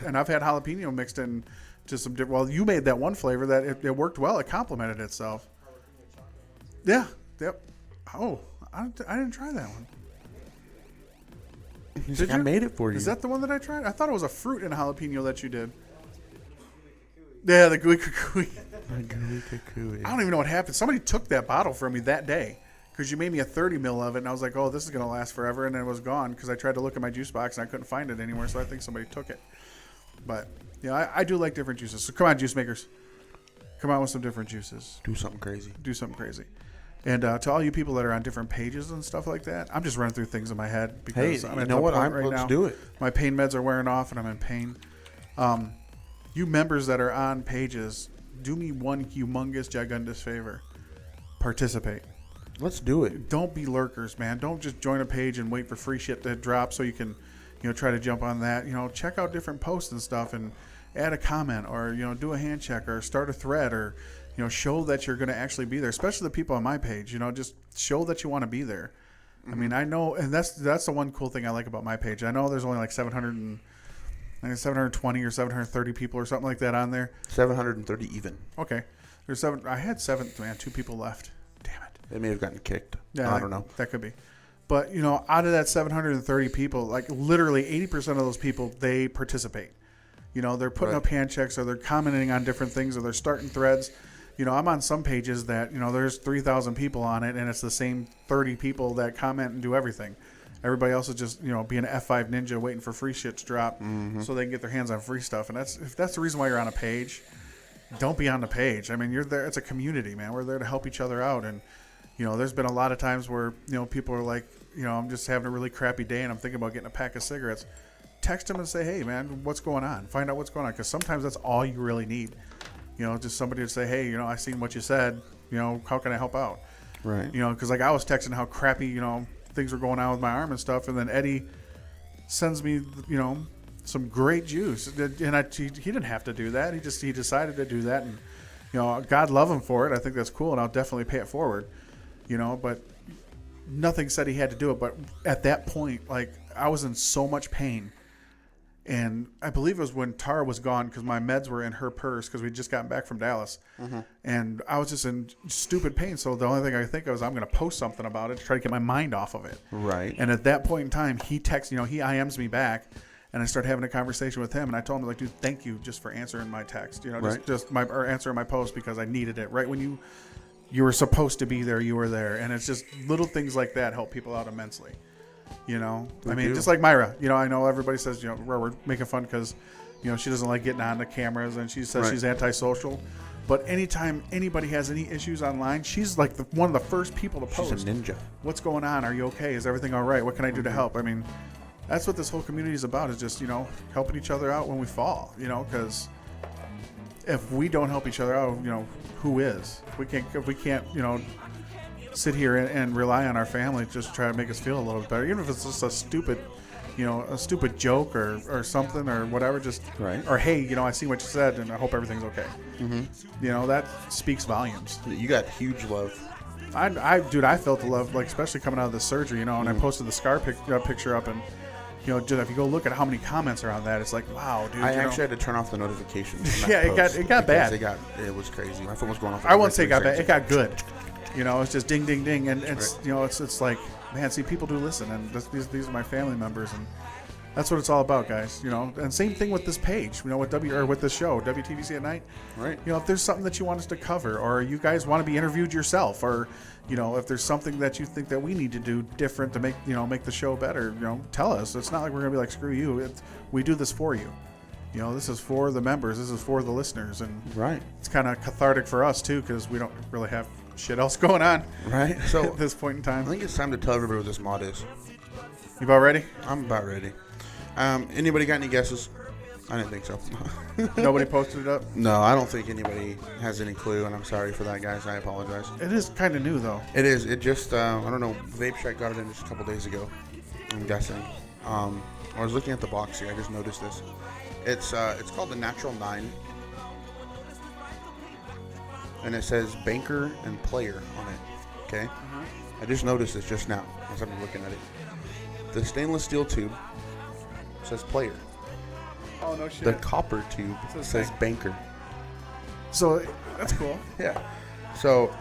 And I've had jalapeno mixed in to some different. Well, you made that one flavor that it worked well. It complemented itself. Yeah. Yep. Oh, I didn't try that one. I made it for you. Is that the one that I tried? I thought it was a fruit and a jalapeno that you did. Yeah, the gooey kukui. I don't even know what happened. Somebody took that bottle from me that day because you made me a 30 mil of it, and I was like, oh, this is going to last forever, and then it was gone because I tried to look at my juice box and I couldn't find it anywhere, so I think somebody took it. But I do like different juices. So come on, juice makers. Come out with some different juices. Do something crazy. And to all you people that are on different pages and stuff like that, I'm just running through things in my head because I'm you at know that what? point right Let's now. do it. My pain meds are wearing off, and I'm in pain. You members that are on pages, do me one humongous, gigundous favor. Participate. Let's do it. Don't be lurkers, man. Don't just join a page and wait for free shit to drop so you can, try to jump on that. Check out different posts and stuff and add a comment or, do a hand check or start a thread or, show that you're going to actually be there, especially the people on my page. Just show that you want to be there. I mean, I know, and that's the one cool thing I like about my page. I know there's only like 720 or 730 people or something like that on there. 730 even. Okay. I had 2 people left. Damn it. They may have gotten kicked. Yeah, I don't know. That could be. But, out of that 730 people, like literally 80% of those people, they participate. They're putting up hand checks or they're commenting on different things or they're starting threads. I'm on some pages that, there's 3,000 people on it and it's the same 30 people that comment and do everything. Everybody else is just, being an F5 ninja waiting for free shit to drop so they can get their hands on free stuff. And if that's the reason why you're on a page, don't be on the page. I mean, you're there. It's a community, man. We're there to help each other out. And, there's been a lot of times where, people are like, I'm just having a really crappy day and I'm thinking about getting a pack of cigarettes. Text them and say, hey, man, what's going on? Find out what's going on. Because sometimes that's all you really need. Just somebody to say, hey, I seen what you said. How can I help out? Right. Because like I was texting how crappy, things were going on with my arm and stuff. And then Eddie sends me, some great juice. And he didn't have to do that. He decided to do that. And, God love him for it. I think that's cool. And I'll definitely pay it forward, but nothing said he had to do it. But at that point, like I was in so much pain. And I believe it was when Tara was gone because my meds were in her purse because we'd just gotten back from Dallas. And I was just in stupid pain. So the only thing I think of is I'm going to post something about it to try to get my mind off of it. Right. And at that point in time, he texts, he IMs me back. And I started having a conversation with him. And I told him, like, dude, thank you just for answering my text. Or answering my post because I needed it. Right when you were supposed to be there, you were there. And it's just little things like that help people out immensely. You know, We I mean, do. just like Myra. You know, I know everybody says, you know, we're making fun because, you know, she doesn't like getting on the cameras and she says Right. she's antisocial. But anytime anybody has any issues online, she's like one of the first people to post. She's a ninja. What's going on? Are you okay? Is everything all right? What can I do to help? I mean, that's what this whole community is about, is just, you know, helping each other out when we fall, you know, because if we don't help each other out, you know, who is? If we can't, you know, sit here and rely on our family to just try to make us feel a little bit better, even if it's just a stupid, you know, a stupid joke or something or whatever, just, Right. or hey, you know, I see what you said and I hope everything's okay. Mm-hmm. You know, that speaks volumes. You got huge love. Dude, I felt the love, like, especially coming out of the surgery, you know, and I posted the scar picture up, and, you know, just if you go look at how many comments are on that, it's like, wow, dude. I you know. actually had to turn off the notifications. from Yeah, that it got post bad. because it was crazy. My phone was going off. I won't say every it got bad. 3 It got good. You know, it's just ding, ding, ding, and it's Right. you know, it's like, man, see, people do listen, and these are my family members, and that's what it's all about, guys. You know, and same thing with this page. You know, with this show, WTVC at Night. Right. You know, if there's something that you want us to cover, or you guys want to be interviewed yourself, or you know, if there's something that you think that we need to do different to make the show better, you know, tell us. It's not like we're gonna be like, screw you. We do this for you. You know, this is for the members. This is for the listeners, and Right. it's kind of cathartic for us too, because we don't really have shit else going on Right. So at this point in I time. think it's time to tell everybody what this mod is. You about ready? I'm about ready. Anybody got any guesses? I didn't think so. Nobody posted it up. No, I don't think anybody has any clue, and I'm sorry for that, guys. I apologize. It is kind of new though. It is. It just, I don't know. Vape Shack got it in just a couple days ago, I'm guessing. I was looking at the box here. I just noticed this. It's called the Natural 9. And it says banker and player on it. Okay? I just noticed this just now as I'm looking at it. The stainless steel tube says player. Oh no shit. The copper tube Says says banker. So that's cool. Yeah. So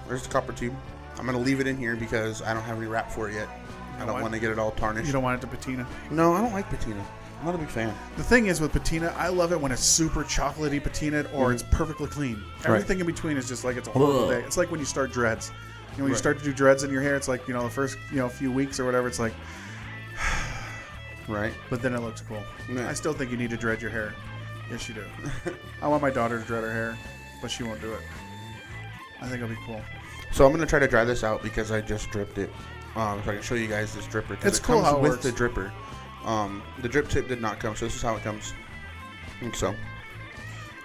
there's the copper tube. I'm gonna leave it in here because I don't have any wrap for it yet. I don't why? want to get it all tarnished. You don't want it to patina. No, I don't like patina. I'm not a big fan. The thing is with patina, I love it when it's super chocolatey patinaed or it's perfectly clean. Everything in between is just like it's a horrible day. It's like when you start dreads. You know, when you Right. start to do dreads in your hair, it's like, you know, the first, you know, few weeks or whatever, it's like, Right. but then it looks cool. Yeah. I still think you need to dread your hair. Yes, you do. I want my daughter to dread her hair, but she won't do it. I think it'll be cool. So I'm gonna try to dry this out because I just dripped it. So I can show you guys this dripper. 'cause It's it cool comes how it with works. the dripper. The drip tip did not come, so this is how it comes. Like so.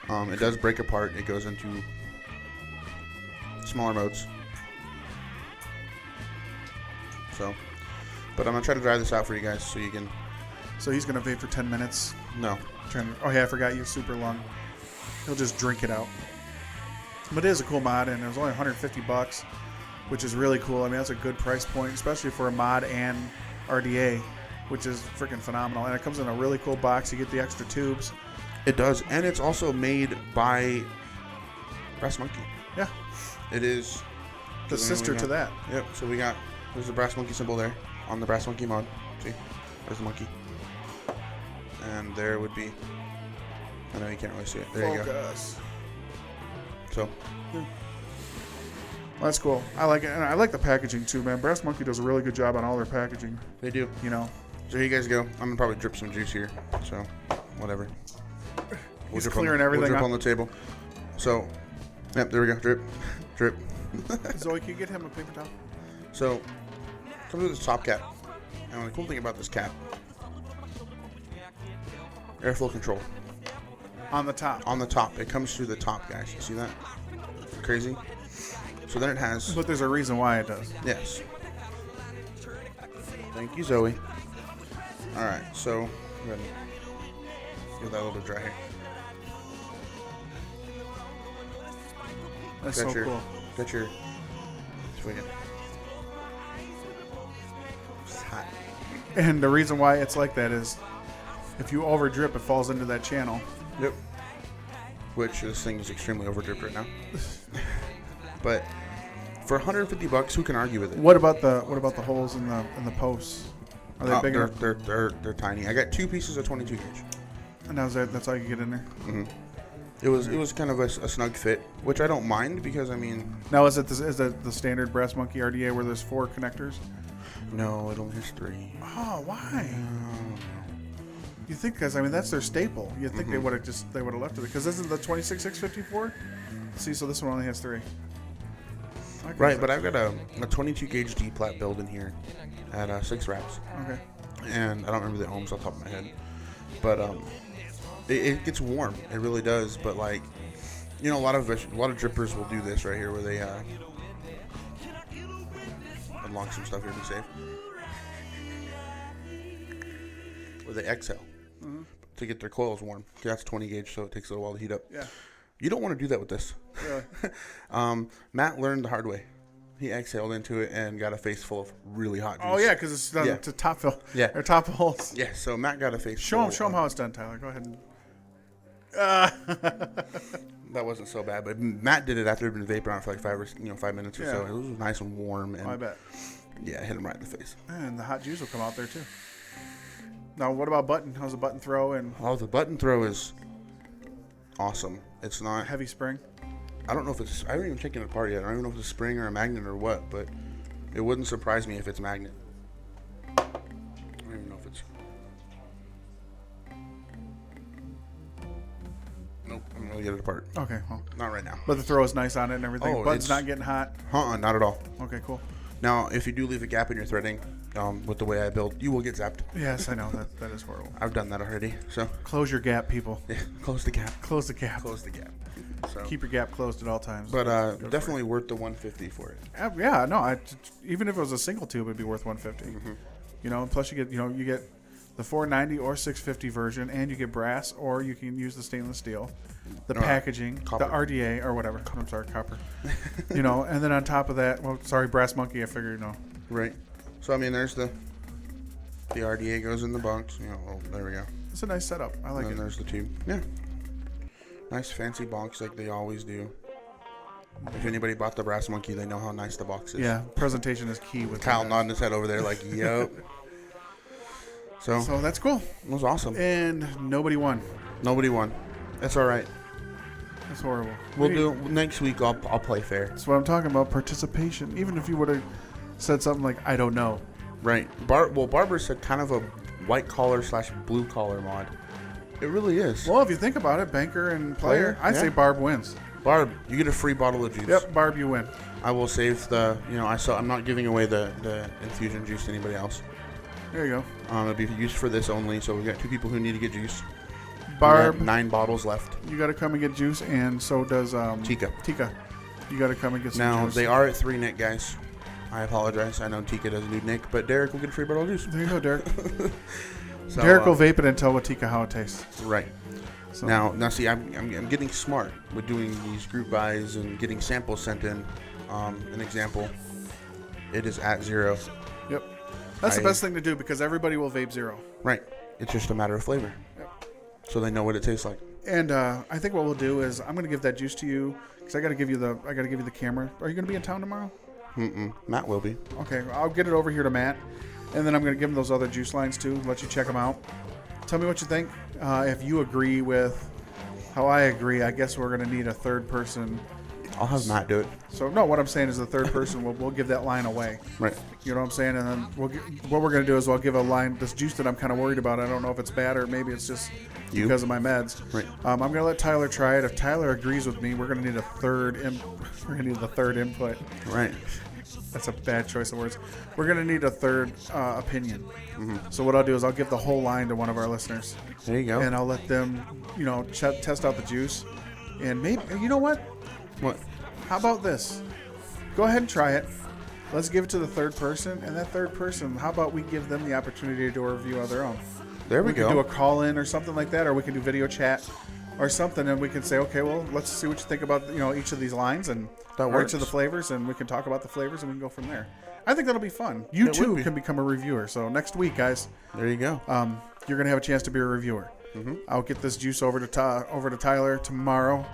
It does break apart. It goes into smaller modes. So, but I'm gonna try to dry this out for you guys so you can. So he's going to vape for 10 minutes. No. Oh, yeah, I forgot you super lung. He'll just drink it out. But it is a cool mod, and it was only $150, which is really cool. I mean, that's a good price point, especially for a mod and RDA, which is freaking phenomenal. And it comes in a really cool box. You get the extra tubes. It does, and it's also made by Brass Monkey. Yeah, It is the sister to that. Yep. So there's the Brass Monkey symbol there on the Brass Monkey mod. See, there's the monkey, and there would be. I know you can't really see it. There you go. Focus. So Well, that's cool. I like it, and I like the packaging too, man. Brass Monkey does a really good job on all their packaging. they do. You know, So here you guys go. I'm gonna probably drip some juice here. So whatever. He's drip clearing on, everything We'll drip up. on the table. So, yep, there we go. Drip, drip. Zoe, can you get him a paper towel? So, comes with this top cap. And the cool thing about this cap, airflow control. On the top. On the top. It comes through the top, guys. You see that? Crazy? So then it has... But there's a reason why it does. Yes. Thank you, Zoe. Alright, so... Go ahead and give that a little bit dry here. That's so cool. Got your... Let's wait it. It's hot. And the reason why it's like that is if you over drip, it falls into that channel. Yep. Which this thing is extremely over dripped right now. But for $150, who can argue with it? What about the holes in the posts? Are they big enough? They're tiny. I got 2 pieces of 22 gauge. And that's all you get in there. It was kind of a snug fit, which I don't mind because I mean, Now is it the standard Brass Monkey RDA where there's 4 connectors? No, it only has 3. Oh, why? You think, because I mean that's their staple. You think they would have left it, because isn't the 26654? See, so this one only has 3. Right, but I've got a 22 gauge D plat build in here at 6 wraps. Okay. And I don't remember the ohms off the top of my head, but it gets warm. It really does. But like, you know, a lot of drippers will do this right here, where they unlock some stuff here to be safe, where they exhale to get their coils warm. That's 20 gauge, so it takes a little while to heat up. Yeah. You don't want to do that with this. Really? Matt learned the hard way. He exhaled into it and got a face full of really hot juice. Oh yeah, because it's done to top fill. Yeah. Or top holes. Yeah, so Matt got a face Show full. him how it's done, Tyler. Go ahead. That wasn't so bad, but Matt did it after he'd been vaping on it for like 5 minutes or so. It was nice and warm. And I bet. Yeah, hit him right in the face. And the hot juice will come out there too. Now, what about button? How's the button throw and The button throw is awesome. It's not heavy spring? I don't know if it's. I haven't even taken it apart yet. I don't even know if it's a spring or a magnet or what, but it wouldn't surprise me if it's magnet. I don't even know if it's. Nope, I'm gonna get it apart. Okay, well, Not right now. but the throw is nice on it and everything. Oh, Button's it's- not getting hot. Not at all. Okay, cool. Now, if you do leave a gap in your threading, with the way I build, you will get zapped. Yes, I know that is horrible. I've done that already. So Close your gap, people. yeah, close the gap. Close the gap. Close the gap. So, Keep your gap closed at all times. but Go for definitely worth the 150 for it. it. Yeah, no. Even if it was a single tube, it'd be worth 150. You know, and plus you get the 490 or 650 version, and you get brass, or you can use the stainless steel, the packaging, copper. the RDA or whatever. I'm sorry, copper. You know, and then on top of that, brass monkey. I figured, Right. So I mean, there's the RDA goes in the box. You know, well, there we go. it's a nice setup. I like And then it. there's the tube. Yeah. Nice fancy box like they always do. If anybody bought the brass monkey, they know how nice the box is. Yeah, presentation is key with Kyle that. nodding his head over there like, yep. So So that's cool. it was awesome. And nobody won. Nobody won. That's all right. That's horrible. We'll do next week. I'll play fair. That's what I'm talking about. Participation. Even if you would have said something like, "I don't know." Right. Barber said kind of a white collar / blue collar mod. It really is. Well, if you think about it, banker and player, I'd say Barb wins. Barb, you get a free bottle of juice. Yep, Barb, you win. I will save the. I'm not giving away the infusion juice to anybody else. There you go. It'll be used for this only. So we've got 2 people who need to get juice. Barb, We got 9 bottles left. you got to come and get juice, and so does Tika. Tika, you got to come and get some Now juice. they are at 3 Nick, guys. I apologize. I know Tika doesn't need Nick, but Derek will get a free bottle of juice. There you go, Derek. So, Derek will vape it and tell Tika how it tastes. Right. So. Now, see, I'm getting smart with doing these group buys and getting samples sent in. An example, it is at 0. Yep. That's the best thing to do because everybody will vape 0. Right. It's just a matter of flavor. Yep. So they know what it tastes like. And I think what we'll do is I'm going to give that juice to you because I got to give you the camera. Are you going to be in town tomorrow? Matt will be. Okay, I'll get it over here to Matt, and then I'm going to give him those other juice lines too. Let you check them out. Tell me what you think. If you agree with how I agree, I guess we're going to need a third person. I'll have Matt do it. So no, what I'm saying is the third person we'll give that line away. Right. You know what I'm saying? And then what we're going to do is we'll give a line, this juice that I'm kind of worried about. I don't know if it's bad or maybe it's just because of my meds. Right. I'm going to let Tyler try it. If Tyler agrees with me, we're going to need we're going to need the third input. Right. That's a bad choice of words. We're going to need a third opinion. So what I'll do is I'll give the whole line to one of our listeners. There you go. And I'll let them, test out the juice. And maybe, you know what? What? How about this? Go ahead and try it. Let's give it to the third person. And that third person, how about we give them the opportunity to do a review of their own? There we go. We can do a call-in or something like that, or we can do video chat or something, and we can say, okay, well, let's see what you think about each of these lines and That or works. each of the flavors, and we can talk about the flavors, and we can go from there. I think that'll be fun. You It too would be. can become a reviewer. So next week, guys, There you go. you're gonna have a chance to be a reviewer. I'll get this juice over to Tyler tomorrow,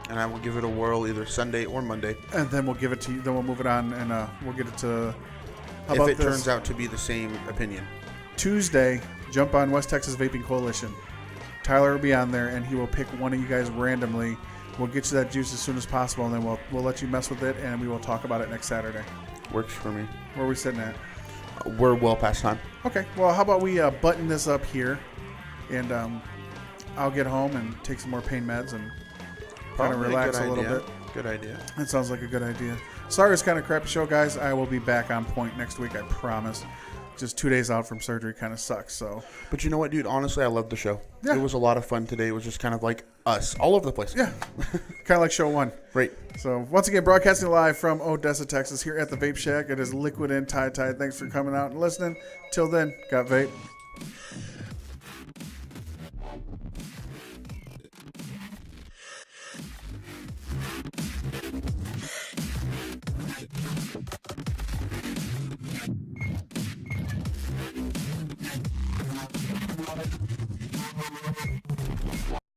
And I will give it a whirl either Sunday or Monday. and then we'll give it to you. Then we'll move it on, and we'll get it to. How If about it this? turns out to be the same opinion. Tuesday, jump on West Texas Vaping Coalition. Tyler will be on there, and he will pick one of you guys randomly. We'll get you that juice as soon as possible, and then we'll let you mess with it, and we will talk about it next Saturday. Works for me. Where are we sitting at? We're well past time. Okay. Well, how about we button this up here, and I'll get home and take some more pain meds and kind of Probably relax good a little idea. bit. Good idea. That sounds like a good idea. Sorry it's kind of a crappy show, guys. I will be back on point next week, I promise. Just 2 days out from surgery kind of sucks. So, But you know what, dude? Honestly, I loved the show. Yeah. It was a lot of fun today. It was just kind of like us, all over the place. yeah, kind of like show 1. Right. So, once again, broadcasting live from Odessa, Texas, here at the Vape Shack. It is Liquid and Tide. Thanks for coming out and listening. Till then, got vape.